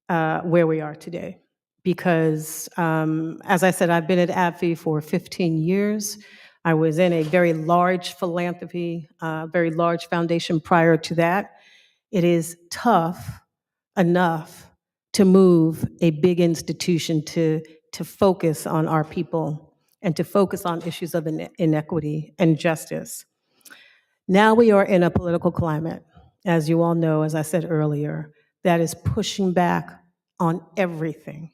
where we are today. Because, as I said, I've been at AbbVie for 15 years. I was in a very large philanthropy, very large foundation prior to that. It is tough enough to move a big institution to focus on our people and to focus on issues of inequity and justice. Now we are in a political climate, as you all know, as I said earlier, that is pushing back on everything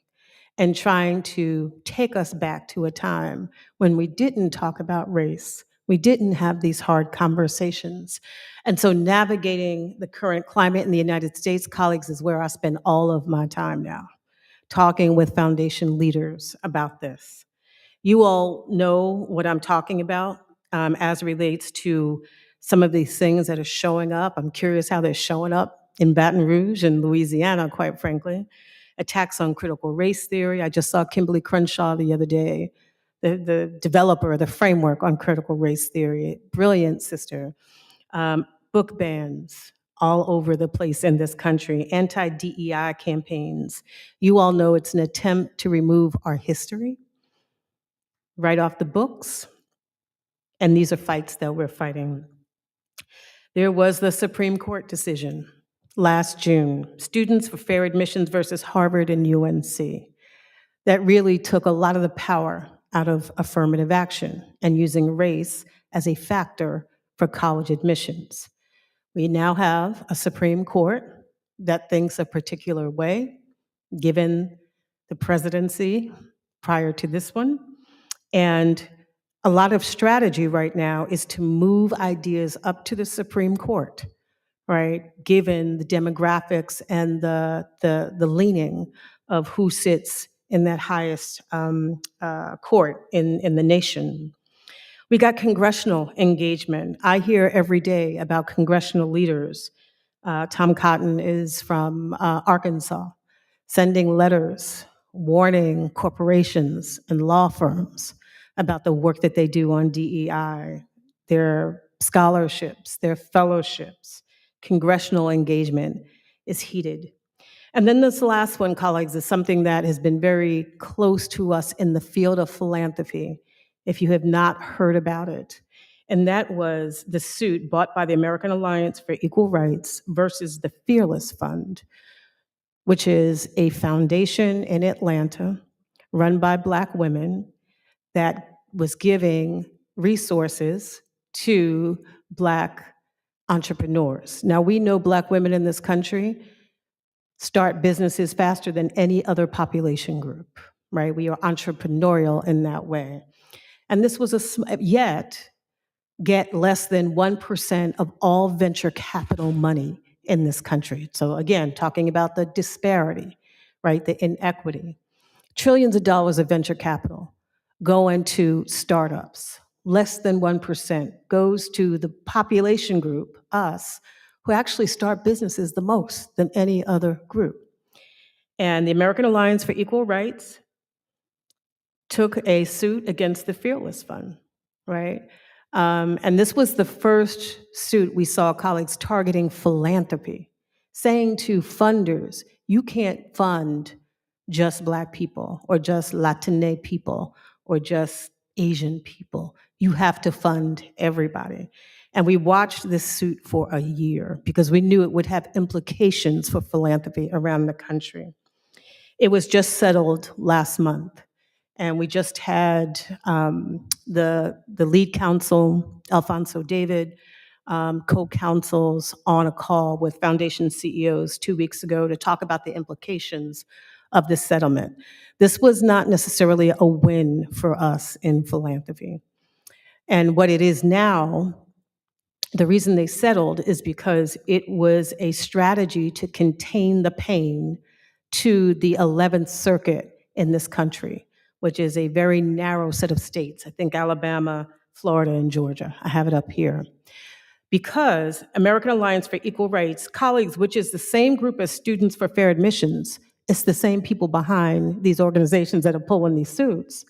and trying to take us back to a time when we didn't talk about race. We didn't have these hard conversations. And so navigating the current climate in the United States, colleagues, is where I spend all of my time now, talking with foundation leaders about this. You all know what I'm talking about as it relates to some of these things that are showing up. I'm curious how they're showing up in Baton Rouge and Louisiana, quite frankly. Attacks on critical race theory. I just saw Kimberly Crenshaw the other day, the developer of the framework on critical race theory. Brilliant sister. Book bans all over the place in this country, anti-DEI campaigns. You all know it's an attempt to remove our history right off the books. And these are fights that we're fighting. There was the Supreme Court decision last June, Students for Fair Admissions versus Harvard and UNC, that really took a lot of the power out of affirmative action and using race as a factor for college admissions. We now have a Supreme Court that thinks a particular way, given the presidency prior to this one. And a lot of strategy right now is to move ideas up to the Supreme Court, right? Given the demographics and the leaning of who sits in that highest court in the nation. We got congressional engagement. I hear every day about congressional leaders. Tom Cotton is from Arkansas, sending letters warning corporations and law firms about the work that they do on DEI, their scholarships, their fellowships. Congressional engagement is heated. And then this last one, colleagues, is something that has been very close to us in the field of philanthropy, if you have not heard about it. And that was the suit brought by the American Alliance for Equal Rights versus the Fearless Fund, which is a foundation in Atlanta run by Black women that was giving resources to Black entrepreneurs. Now, we know Black women in this country start businesses faster than any other population group, right? We are entrepreneurial in that way. And this was yet get less than 1% of all venture capital money in this country. So again, talking about the disparity, right? The inequity. Trillions of dollars of venture capital go into startups. Less than 1% goes to the population group, us, who actually start businesses the most than any other group. And the American Alliance for Equal Rights took a suit against the Fearless Fund, right? And this was the first suit we saw colleagues targeting philanthropy, saying to funders, you can't fund just Black people or just Latine people or just Asian people. You have to fund everybody. And we watched this suit for a year because we knew it would have implications for philanthropy around the country. It was just settled last month. And we just had the lead counsel, Alfonso David, co-counsels on a call with foundation CEOs 2 weeks ago to talk about the implications of this settlement. This was not necessarily a win for us in philanthropy. And what it is now, the reason they settled is because it was a strategy to contain the pain to the 11th Circuit in this country, which is a very narrow set of states. I think Alabama, Florida, and Georgia. I have it up here. Because American Alliance for Equal Rights colleagues, which is the same group as Students for Fair Admissions, it's the same people behind these organizations that are pulling these suits.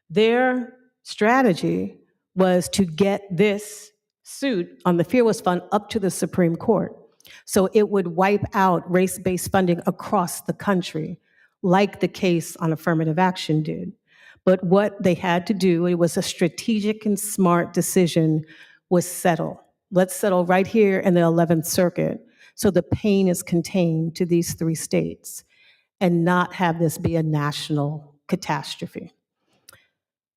Their strategy was to get this suit on the Fearless Fund up to the Supreme Court. So it would wipe out race-based funding across the country, like the case on affirmative action did. But what they had to do, it was a strategic and smart decision, was settle. Let's settle right here in the 11th Circuit so the pain is contained to these 3 states and not have this be a national catastrophe.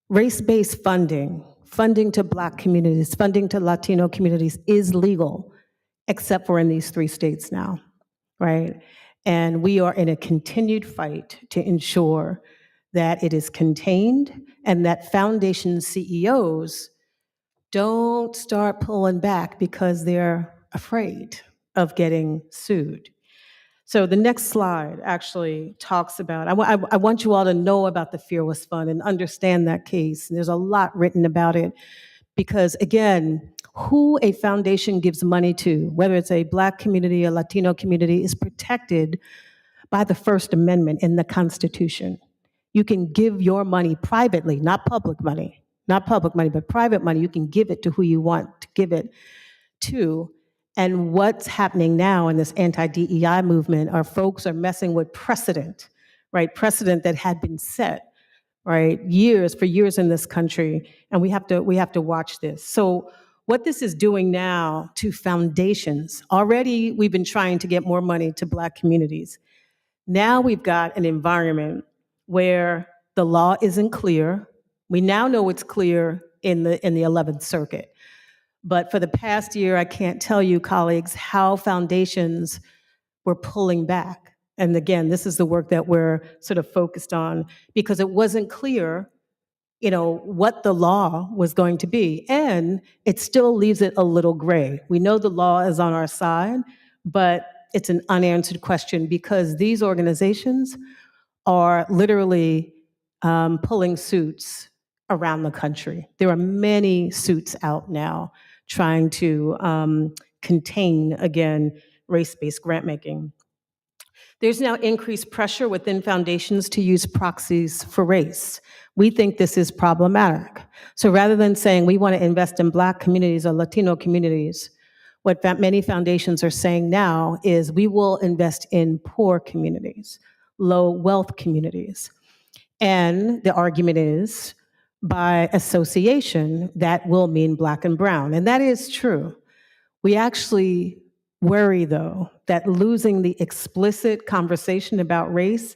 Race-based funding, funding to Black communities, funding to Latino communities is legal, except for in these 3 states now, right? And we are in a continued fight to ensure that it is contained and that foundation CEOs don't start pulling back because they're afraid of getting sued. So the next slide actually talks about, I want you all to know about the Fearless Fund and understand that case. And there's a lot written about it because, again, who a foundation gives money to, whether it's a Black community, a Latino community, is protected by the First Amendment in the Constitution. You can give your money privately, not public money, but private money. You can give it to who you want to give it to. And what's happening now in this anti-DEI movement are folks are messing with precedent, right? Precedent that had been set, right? For years in this country, and we have to watch this. So what this is doing now to foundations, already we've been trying to get more money to Black communities. Now we've got an environment where the law isn't clear. We now know it's clear in the 11th Circuit. But for the past year, I can't tell you, colleagues, how foundations were pulling back. And again, this is the work that we're sort of focused on because it wasn't clear, what the law was going to be. And it still leaves it a little gray. We know the law is on our side, but it's an unanswered question because these organizations are literally pulling suits around the country. There are many suits out now trying to contain, again, race-based grant-making. There's now increased pressure within foundations to use proxies for race. We think this is problematic. So rather than saying we want to invest in Black communities or Latino communities, what many foundations are saying now is we will invest in poor communities, low wealth communities. And the argument is, by association, that will mean Black and brown. And that is true. We actually worry, though, that losing the explicit conversation about race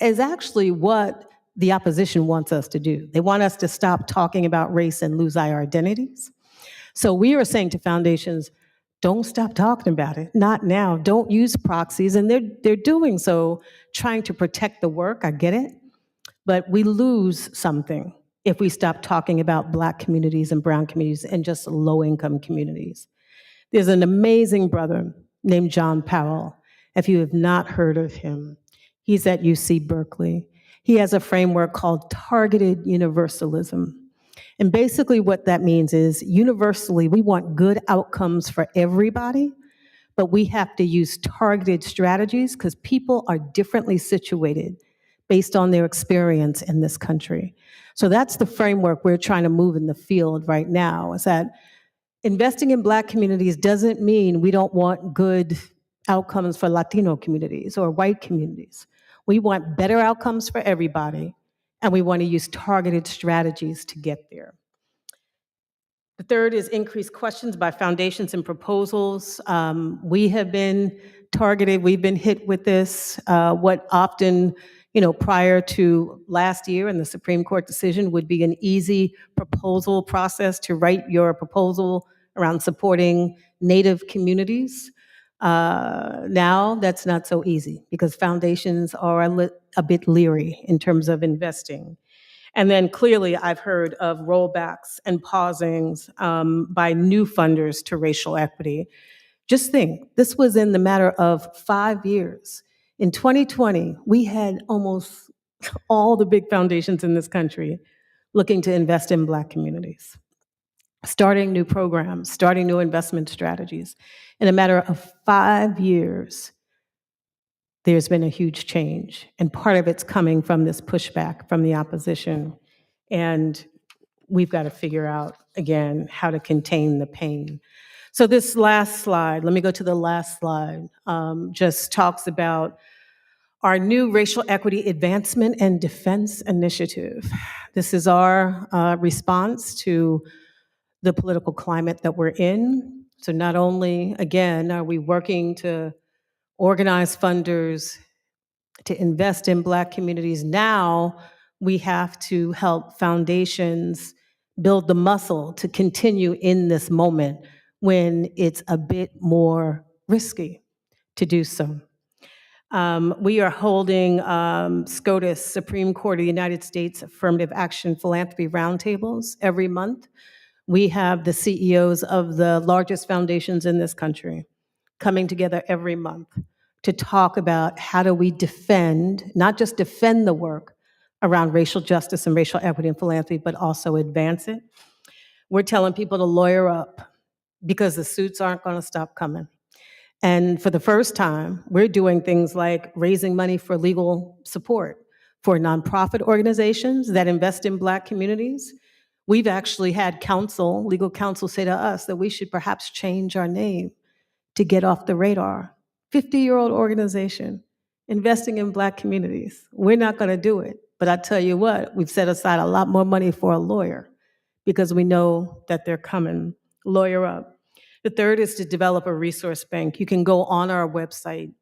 is actually what the opposition wants us to do. They want us to stop talking about race and lose our identities. So we are saying to foundations, don't stop talking about it, not now. Don't use proxies, and they're doing so, trying to protect the work, I get it, but we lose something if we stop talking about Black communities and brown communities and just low-income communities. There's an amazing brother named John Powell. If you have not heard of him, he's at UC Berkeley. He has a framework called targeted universalism. And basically what that means is universally, we want good outcomes for everybody, but we have to use targeted strategies because people are differently situated based on their experience in this country. So that's the framework we're trying to move in the field right now, is that investing in Black communities doesn't mean we don't want good outcomes for Latino communities or white communities. We want better outcomes for everybody, and we want to use targeted strategies to get there. The third is increased questions by foundations and proposals. We have been targeted, we've been hit with this. What often, prior to last year and the Supreme Court decision would be an easy proposal process to write your proposal around supporting Native communities. Now that's not so easy because foundations are a bit leery in terms of investing. And then clearly I've heard of rollbacks and pausings by new funders to racial equity. Just think, this was in the matter of 5 years. In 2020, we had almost all the big foundations in this country looking to invest in Black communities, starting new programs, starting new investment strategies. In a matter of 5 years, there's been a huge change. And part of it's coming from this pushback from the opposition. And we've got to figure out, again, how to contain the pain. So this last slide, let me go to the last slide, just talks about our new Racial Equity Advancement and Defense Initiative. This is our response to the political climate that we're in. So not only, again, are we working to organize funders to invest in Black communities, now we have to help foundations build the muscle to continue in this moment when it's a bit more risky to do so. We are holding SCOTUS, Supreme Court of the United States Affirmative Action Philanthropy Roundtables every month. We have the CEOs of the largest foundations in this country coming together every month to talk about how do we defend, not just defend the work around racial justice and racial equity and philanthropy, but also advance it. We're telling people to lawyer up because the suits aren't going to stop coming. And for the first time, we're doing things like raising money for legal support for nonprofit organizations that invest in Black communities. We've actually had legal counsel say to us that we should perhaps change our name to get off the radar. 50-year-old organization investing in Black communities. We're not going to do it. But I tell you what, we've set aside a lot more money for a lawyer because we know that they're coming. Lawyer up. The third is to develop a resource bank. You can go on our website,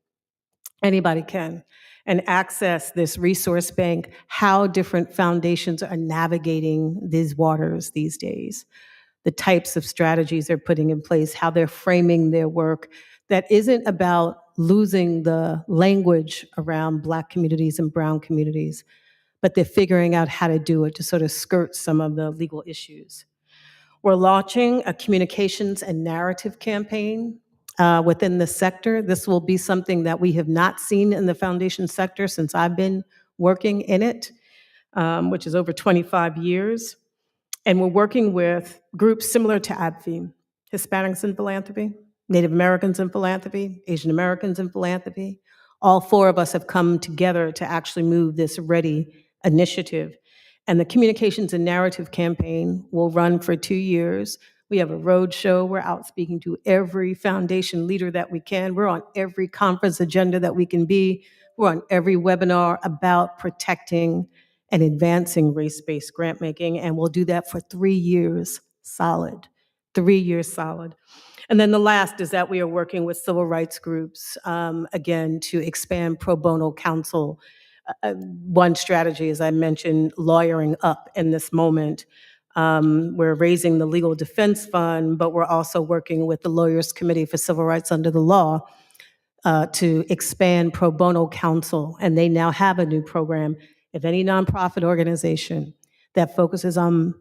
anybody can, and access this resource bank, how different foundations are navigating these waters these days, the types of strategies they're putting in place, how they're framing their work that isn't about losing the language around Black communities and brown communities, but they're figuring out how to do it to sort of skirt some of the legal issues. We're launching a communications and narrative campaign within the sector. This will be something that we have not seen in the foundation sector since I've been working in it, which is over 25 years. And we're working with groups similar to ABFI, Hispanics in Philanthropy, Native Americans in Philanthropy, Asian Americans in Philanthropy. All four of us have come together to actually move this READY initiative. And the communications and narrative campaign will run for 2 years. We have a road show. We're out speaking to every foundation leader that we can. We're on every conference agenda that we can be. We're on every webinar about protecting and advancing race-based grant making, and we'll do that for 3 years solid, 3 years solid. And then the last is that we are working with civil rights groups, again, to expand pro bono counsel. One strategy, as I mentioned, lawyering up in this moment. We're raising the Legal Defense Fund, but we're also working with the Lawyers Committee for Civil Rights Under the Law to expand pro bono counsel, and they now have a new program. If any nonprofit organization that focuses on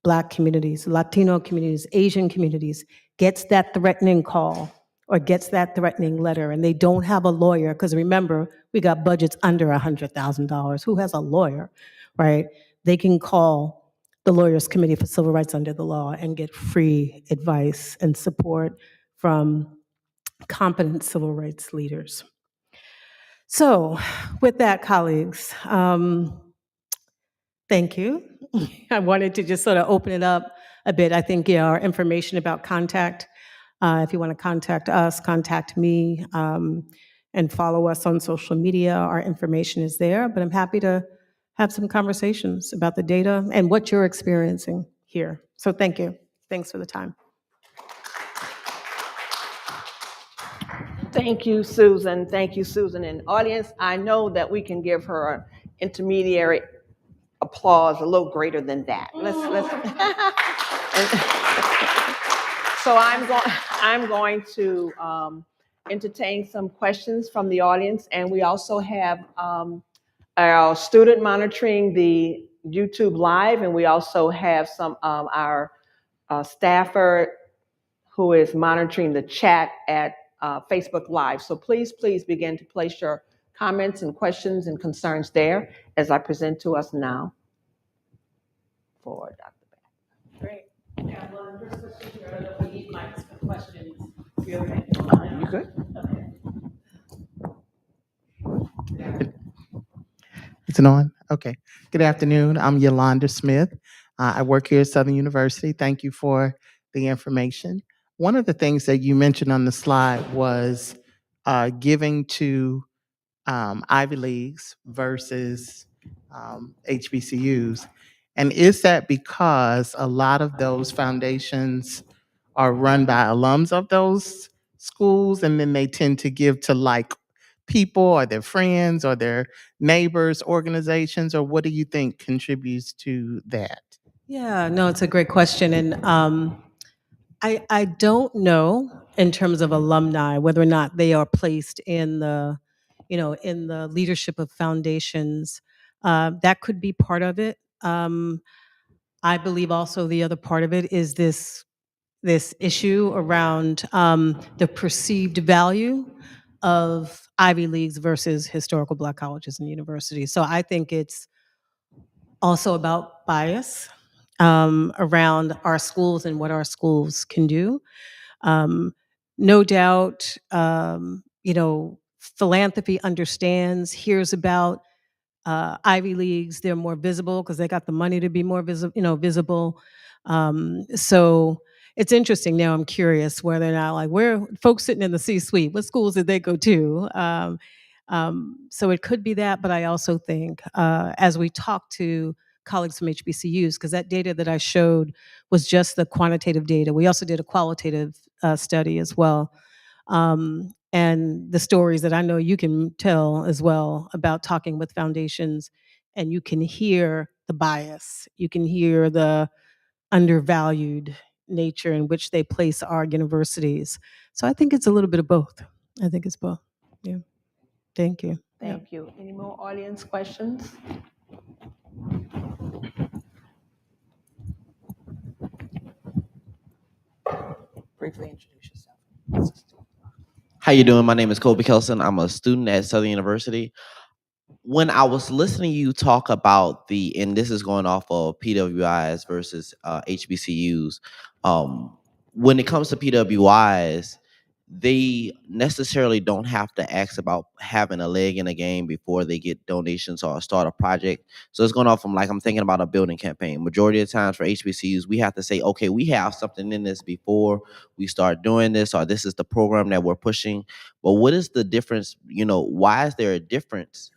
Black communities, Latino communities, Asian communities, gets that threatening call or gets that threatening letter and they don't have a lawyer, because remember, we got budgets under $100,000. Who has a lawyer, right? They can call the Lawyers Committee for Civil Rights Under the Law and get free advice and support from competent civil rights leaders. So with that, colleagues, thank you. I wanted to just sort of open it up a bit. I think our information about contact, if you want to contact us, contact me, and follow us on social media. Our information is there, but I'm happy to have some conversations about the data and what you're experiencing here. So thank you. Thanks for the time. Thank you, Susan. Thank you, Susan. And audience, I know that we can give her an intermediary applause a little greater than that. So I'm going to entertain some questions from the audience, and we also have our student monitoring the YouTube Live, and we also have some our staffer who is monitoring the chat at Facebook Live. So please begin to place your comments and questions and concerns there as I present to us now for Dr. Great. Yeah, well, the first question here, I don't know if we need mics for questions. You okay? You good? Is it on? Okay. Good afternoon. I'm Yolanda Smith. I work here at Southern University. Thank you for the information. One of the things that you mentioned on the slide was giving to Ivy Leagues versus HBCUs. And is that because a lot of those foundations are run by alums of those schools, and then they tend to give to like people or their friends or their neighbors, organizations, or what do you think contributes to that? Yeah, no, it's a great question. And I don't know in terms of alumni whether or not they are placed in the, in the leadership of foundations. That could be part of it. I believe also the other part of it is this issue around the perceived value of Ivy Leagues versus historical Black colleges and universities. So I think it's also about bias around our schools and what our schools can do. Um, no doubt, philanthropy understands, hears about Ivy Leagues. They're more visible because they got the money to be more visible. So it's interesting. Now I'm curious whether or not, like, where folks sitting in the C-suite, what schools did they go to? So it could be that, but I also think as we talk to colleagues from HBCUs, because that data that I showed was just the quantitative data. We also did a qualitative study as well. And the stories that I know you can tell as well about talking with foundations, and you can hear the bias, you can hear the undervalued nature in which they place our universities. So I think it's a little bit of both. I think it's both. Yeah. Thank you. Yeah. Thank you. Any more audience questions? Briefly introduce yourself. How you doing? My name is Colby Kelson. I'm a student at Southern University. When I was listening to you talk about and this is going off of PWIs versus HBCUs, when it comes to PWIs, they necessarily don't have to ask about having a leg in a game before they get donations or start a project. So it's going off from, like, I'm thinking about a building campaign. Majority of the times for HBCUs, we have to say, okay, we have something in this before we start doing this, or this is the program that we're pushing. But what is the difference? Why is there a difference?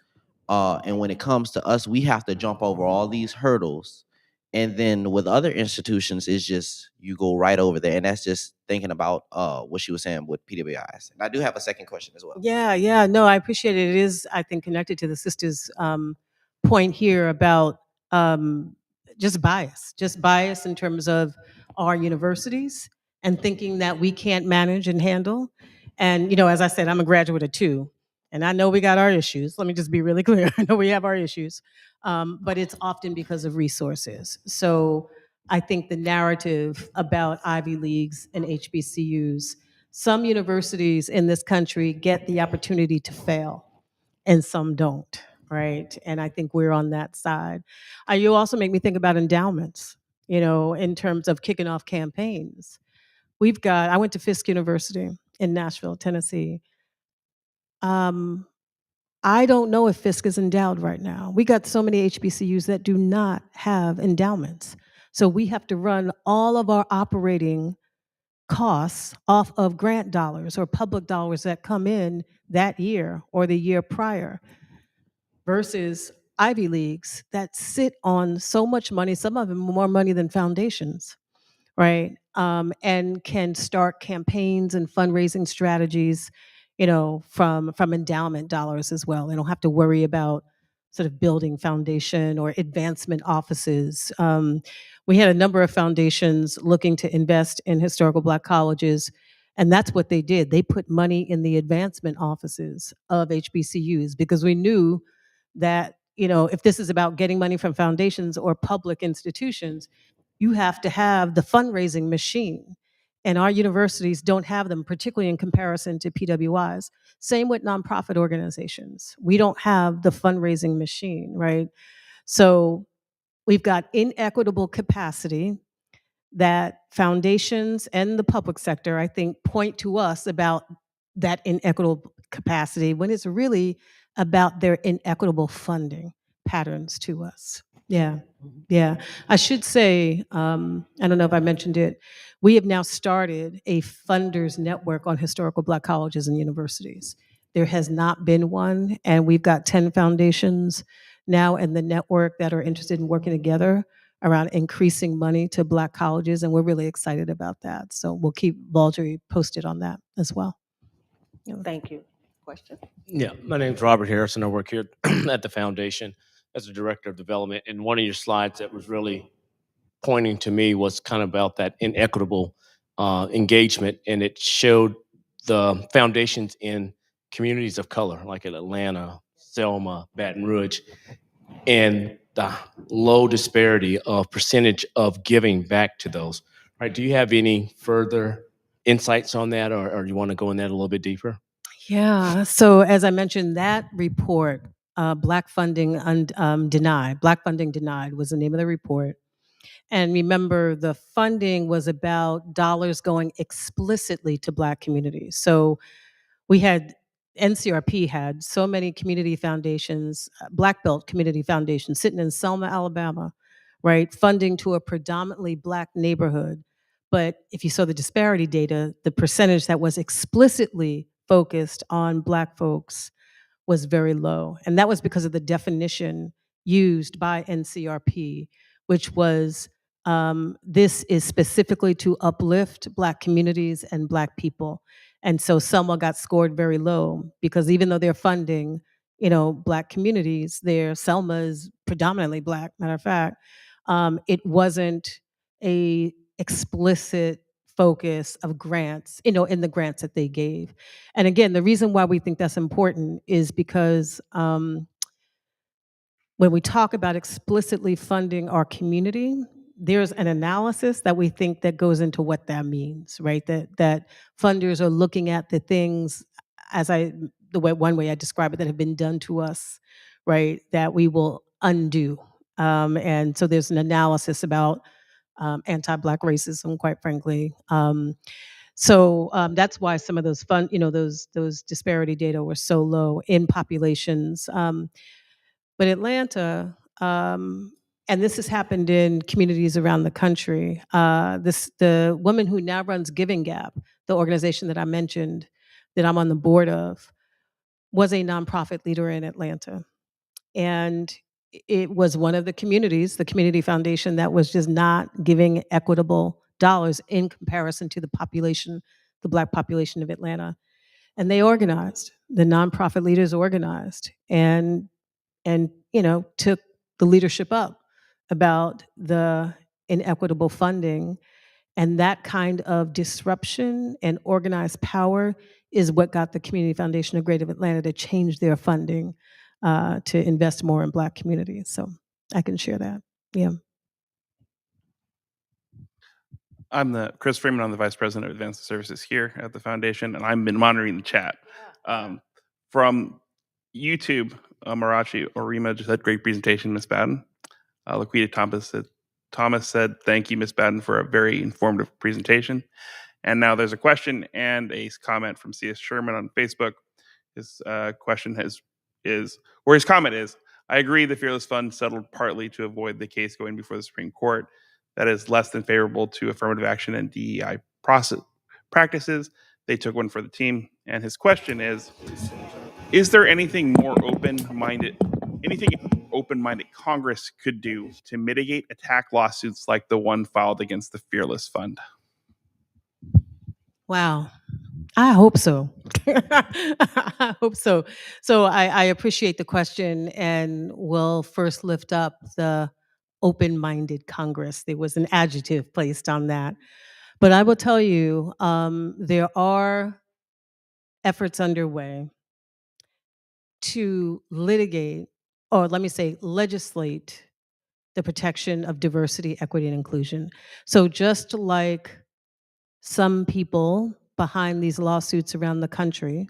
And when it comes to us, we have to jump over all these hurdles. And then with other institutions, it's just you go right over there. And that's just thinking about what she was saying with PWIs. And I do have a second question as well. Yeah. No, I appreciate it. It is, I think, connected to the sister's point here about just bias in terms of our universities and thinking that we can't manage and handle. And, as I said, I'm a graduate of two, and I know we got our issues. Let me just be really clear. I know we have our issues, but it's often because of resources. So I think the narrative about Ivy Leagues and HBCUs, some universities in this country get the opportunity to fail and some don't, right? And I think we're on that side. You also make me think about endowments, in terms of kicking off campaigns. I went to Fisk University in Nashville, Tennessee. I don't know if Fisk is endowed right now. We got so many HBCUs that do not have endowments. So we have to run all of our operating costs off of grant dollars or public dollars that come in that year or the year prior, versus Ivy Leagues that sit on so much money, some of them more money than foundations, right? And can start campaigns and fundraising strategies, from endowment dollars as well. They don't have to worry about sort of building foundation or advancement offices. We had a number of foundations looking to invest in historical Black colleges, and that's what they did. They put money in the advancement offices of HBCUs because we knew that, if this is about getting money from foundations or public institutions, you have to have the fundraising machine. And our universities don't have them, particularly in comparison to PWIs. Same with nonprofit organizations. We don't have the fundraising machine, right? So we've got inequitable capacity that foundations and the public sector, I think, point to us about that inequitable capacity when it's really about their inequitable funding patterns to us. Yeah, yeah. I should say, I don't know if I mentioned it, we have now started a funders network on historical Black colleges and universities. There has not been one, and we've got 10 foundations now in the network that are interested in working together around increasing money to Black colleges, and we're really excited about that. So we'll keep VALDRY posted on that as well. Yeah. Thank you. Question? Yeah, my name's Robert Harrison. I work here at the foundation as a director of development. And one of your slides that was really pointing to me was kind of about that inequitable engagement, and it showed the foundations in communities of color, like in Atlanta, Selma, Baton Rouge, and the low disparity of percentage of giving back to those. Right? Do you have any further insights on that, or you want to go in that a little bit deeper? Yeah. So as I mentioned, that report, Black Funding Denied, Black Funding Denied was the name of the report. And remember, the funding was about dollars going explicitly to Black communities. So we had NCRP had so many community foundations, Black Belt community foundations sitting in Selma, Alabama, right, funding to a predominantly Black neighborhood. But if you saw the disparity data, the percentage that was explicitly focused on Black folks was very low. And that was because of the definition used by NCRP, which was this is specifically to uplift Black communities and Black people. And so Selma got scored very low because even though they're funding, Black communities, Selma is predominantly Black, matter of fact, it wasn't a explicit focus of grants, in the grants that they gave. And again, the reason why we think that's important is because when we talk about explicitly funding our community, there's an analysis that we think that goes into what that means, right? That funders are looking at the things, one way I describe it, that have been done to us, right? That we will undo. And so there's an analysis about anti-Black racism, quite frankly. So that's why some of those those disparity data were so low in populations. But Atlanta, and this has happened in communities around the country. The woman who now runs Giving Gap, the organization that I mentioned, that I'm on the board of, was a nonprofit leader in Atlanta, and it was one of the communities, the community foundation, that was just not giving equitable dollars in comparison to the population, the Black population of Atlanta. And they organized. The nonprofit leaders organized and took the leadership up about the inequitable funding. And that kind of disruption and organized power is what got the Community Foundation of Greater Atlanta to change their funding to invest more in Black communities. So I can share that. Yeah. I'm Chris Freeman. I'm the Vice President of Advanced Services here at the Foundation, and I've been monitoring the chat. From YouTube, Marachi Orima just had a great presentation, Ms. Batten. Laquita Thomas said, thank you, Ms. Batten, for a very informative presentation. And now there's a question and a comment from C.S. Sherman on Facebook. His question his comment is, I agree the Fearless Fund settled partly to avoid the case going before the Supreme Court. That is less than favorable to affirmative action and DEI practices. They took one for the team. And his question is there anything open-minded Congress could do to mitigate attack lawsuits like the one filed against the Fearless Fund? Wow. I hope so. I hope so. So I appreciate the question, and will first lift up the open-minded Congress. There was an adjective placed on that. But I will tell you, there are efforts underway to litigate, or let me say, legislate the protection of diversity, equity, and inclusion. So just like some people behind these lawsuits around the country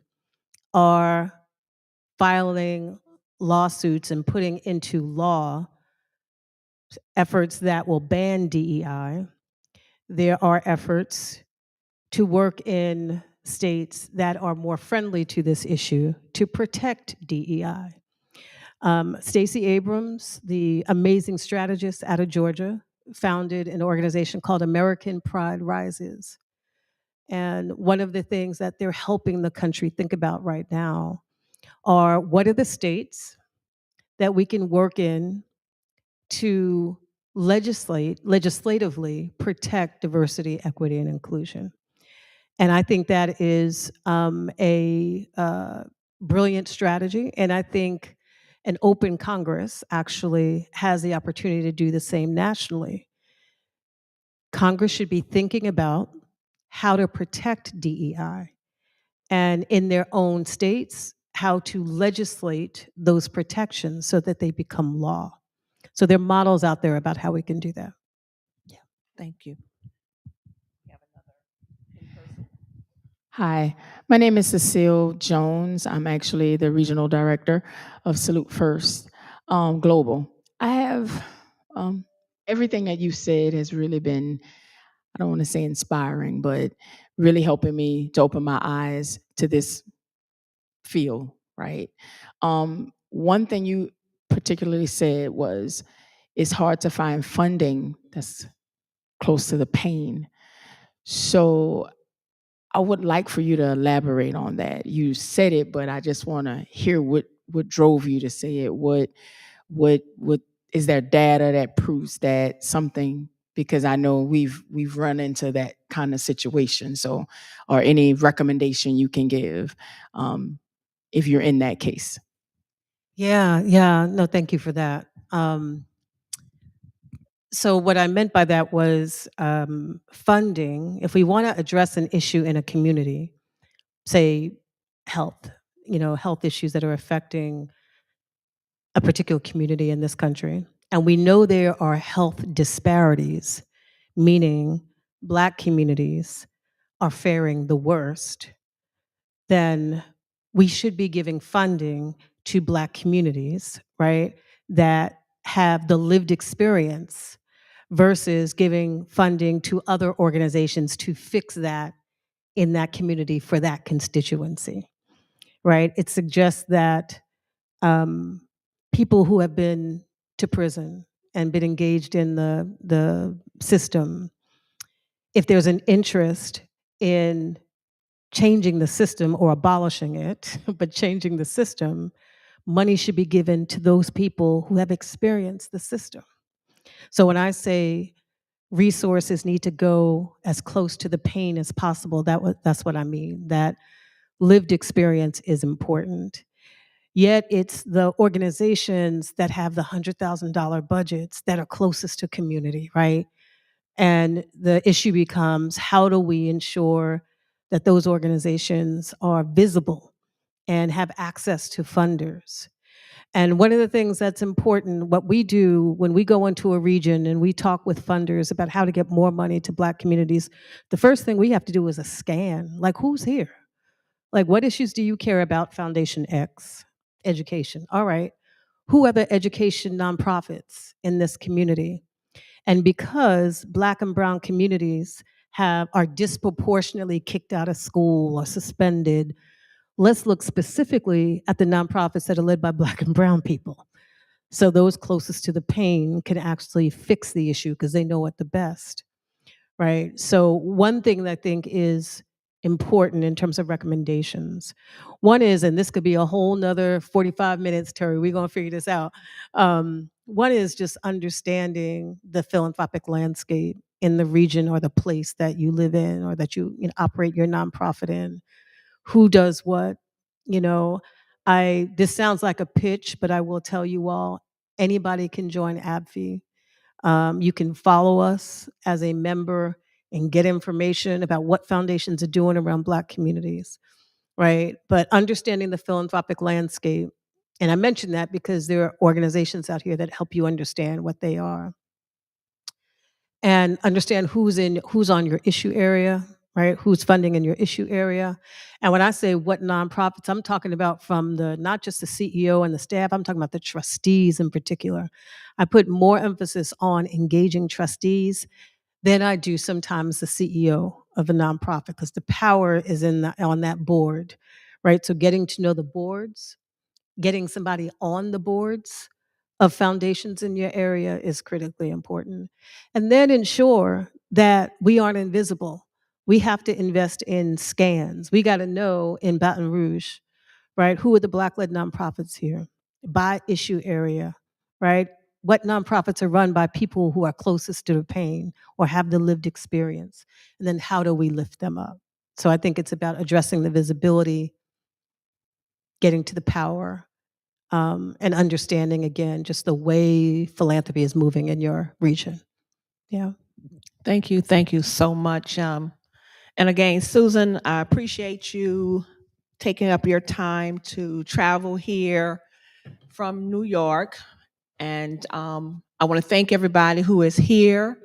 are filing lawsuits and putting into law efforts that will ban DEI. There are efforts to work in states that are more friendly to this issue to protect DEI. Stacey Abrams, the amazing strategist out of Georgia, founded an organization called American Pride Rises. And one of the things that they're helping the country think about right now are what are the states that we can work in to legislatively protect diversity, equity, and inclusion. And I think that is a brilliant strategy. And I think an open Congress actually has the opportunity to do the same nationally. Congress should be thinking about how to protect DEI and in their own states, how to legislate those protections so that they become law. So there are models out there about how we can do that. Yeah, thank you. Hi, my name is Cecile Jones. I'm actually the regional director of Salute First Global. I have everything that you said has really been, I don't want to say inspiring, but really helping me to open my eyes to this field, right? One thing you particularly said was it's hard to find funding that's close to the pain. So I would like for you to elaborate on that. You said it, but I just want to hear what drove you to say it. What is there data that proves that something? Because I know we've run into that kind of situation. So, or any recommendation you can give if you're in that case. Yeah. No, thank you for that. So what I meant by that was funding. If we want to address an issue in a community, say health, health issues that are affecting a particular community in this country, and we know there are health disparities, meaning Black communities are faring the worst, then we should be giving funding to Black communities, right, that have the lived experience versus giving funding to other organizations to fix that in that community for that constituency, right? It suggests that people who have been to prison and been engaged in the system, if there's an interest in changing the system or abolishing it, but changing the system, money should be given to those people who have experienced the system. So when I say resources need to go as close to the pain as possible, that's what I mean, that lived experience is important. Yet it's the organizations that have the $100,000 budgets that are closest to community, right? And the issue becomes, how do we ensure that those organizations are visible and have access to funders? And one of the things that's important, what we do when we go into a region and we talk with funders about how to get more money to Black communities, the first thing we have to do is a scan. Like, who's here? Like, what issues do you care about? Foundation X, education. All right. Who are the education nonprofits in this community? And because Black and brown communities are disproportionately kicked out of school or suspended, let's look specifically at the nonprofits that are led by Black and brown people. So those closest to the pain can actually fix the issue because they know it the best, right? So one thing that I think is important in terms of recommendations. One is, and this could be a whole nother 45 minutes, Terry, we're gonna figure this out. One is just understanding the philanthropic landscape in the region or the place that you live in or that you operate your nonprofit in. Who does what? This sounds like a pitch, but I will tell you all, anybody can join ABFI. You can follow us as a member and get information about what foundations are doing around Black communities, right? But understanding the philanthropic landscape, and I mention that because there are organizations out here that help you understand what they are. And understand who's on your issue area, right? Who's funding in your issue area? And when I say what nonprofits, I'm talking about from the, not just the CEO and the staff, I'm talking about the trustees in particular. I put more emphasis on engaging trustees than I do sometimes the CEO of a nonprofit, because the power is on that board, right? So getting to know the boards, getting somebody on the boards of foundations in your area is critically important. And then ensure that we aren't invisible. We have to invest in scans. We got to know in Baton Rouge, right, who are the Black-led nonprofits here, by issue area, right? What nonprofits are run by people who are closest to the pain or have the lived experience? And then how do we lift them up? So I think it's about addressing the visibility, getting to the power, and understanding, again, just the way philanthropy is moving in your region. Yeah. Thank you so much. And again, Susan, I appreciate you taking up your time to travel here from New York. And I want to thank everybody who is here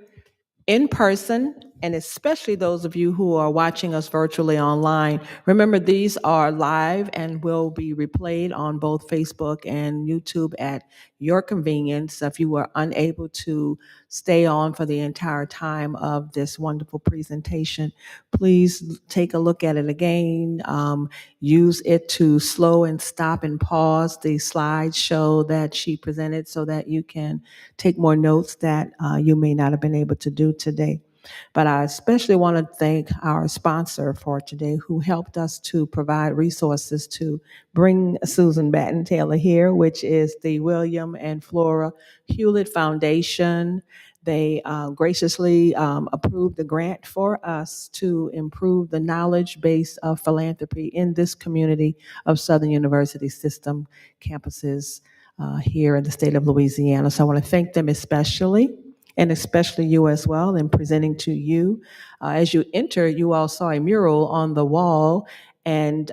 in person, and especially those of you who are watching us virtually online. Remember, these are live and will be replayed on both Facebook and YouTube at your convenience. If you were unable to stay on for the entire time of this wonderful presentation, please take a look at it again. Use it to slow and stop and pause the slideshow that she presented so that you can take more notes that you may not have been able to do today. But I especially want to thank our sponsor for today, who helped us to provide resources to bring Susan Batten Taylor here, which is the William and Flora Hewlett Foundation. They graciously approved the grant for us to improve the knowledge base of philanthropy in this community of Southern University system campuses here in the state of Louisiana. So I want to thank them especially, and especially you as well, in presenting to you. As you enter, you all saw a mural on the wall, and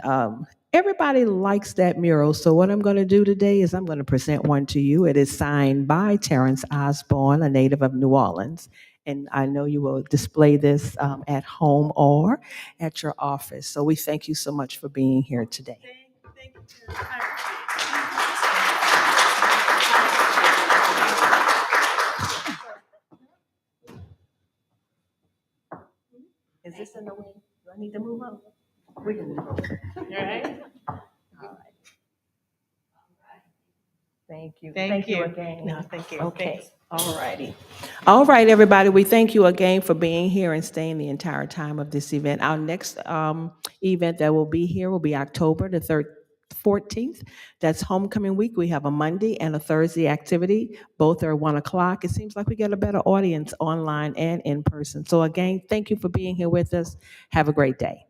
everybody likes that mural. So what I'm going to do today is I'm going to present one to you. It is signed by Terrence Osborne, a native of New Orleans. And I know you will display this at home or at your office. So we thank you so much for being here today. Thank you. Is this in the way? Do I need to move up? We can move over. All right. Thank you. Thank you again. No, thank you. Okay. Thanks. All righty. All right, everybody. We thank you again for being here and staying the entire time of this event. Our next event that will be here will be October the 14th. That's homecoming week. We have a Monday and a Thursday activity. Both are 1 o'clock. It seems like we get a better audience online and in person. So again, thank you for being here with us. Have a great day.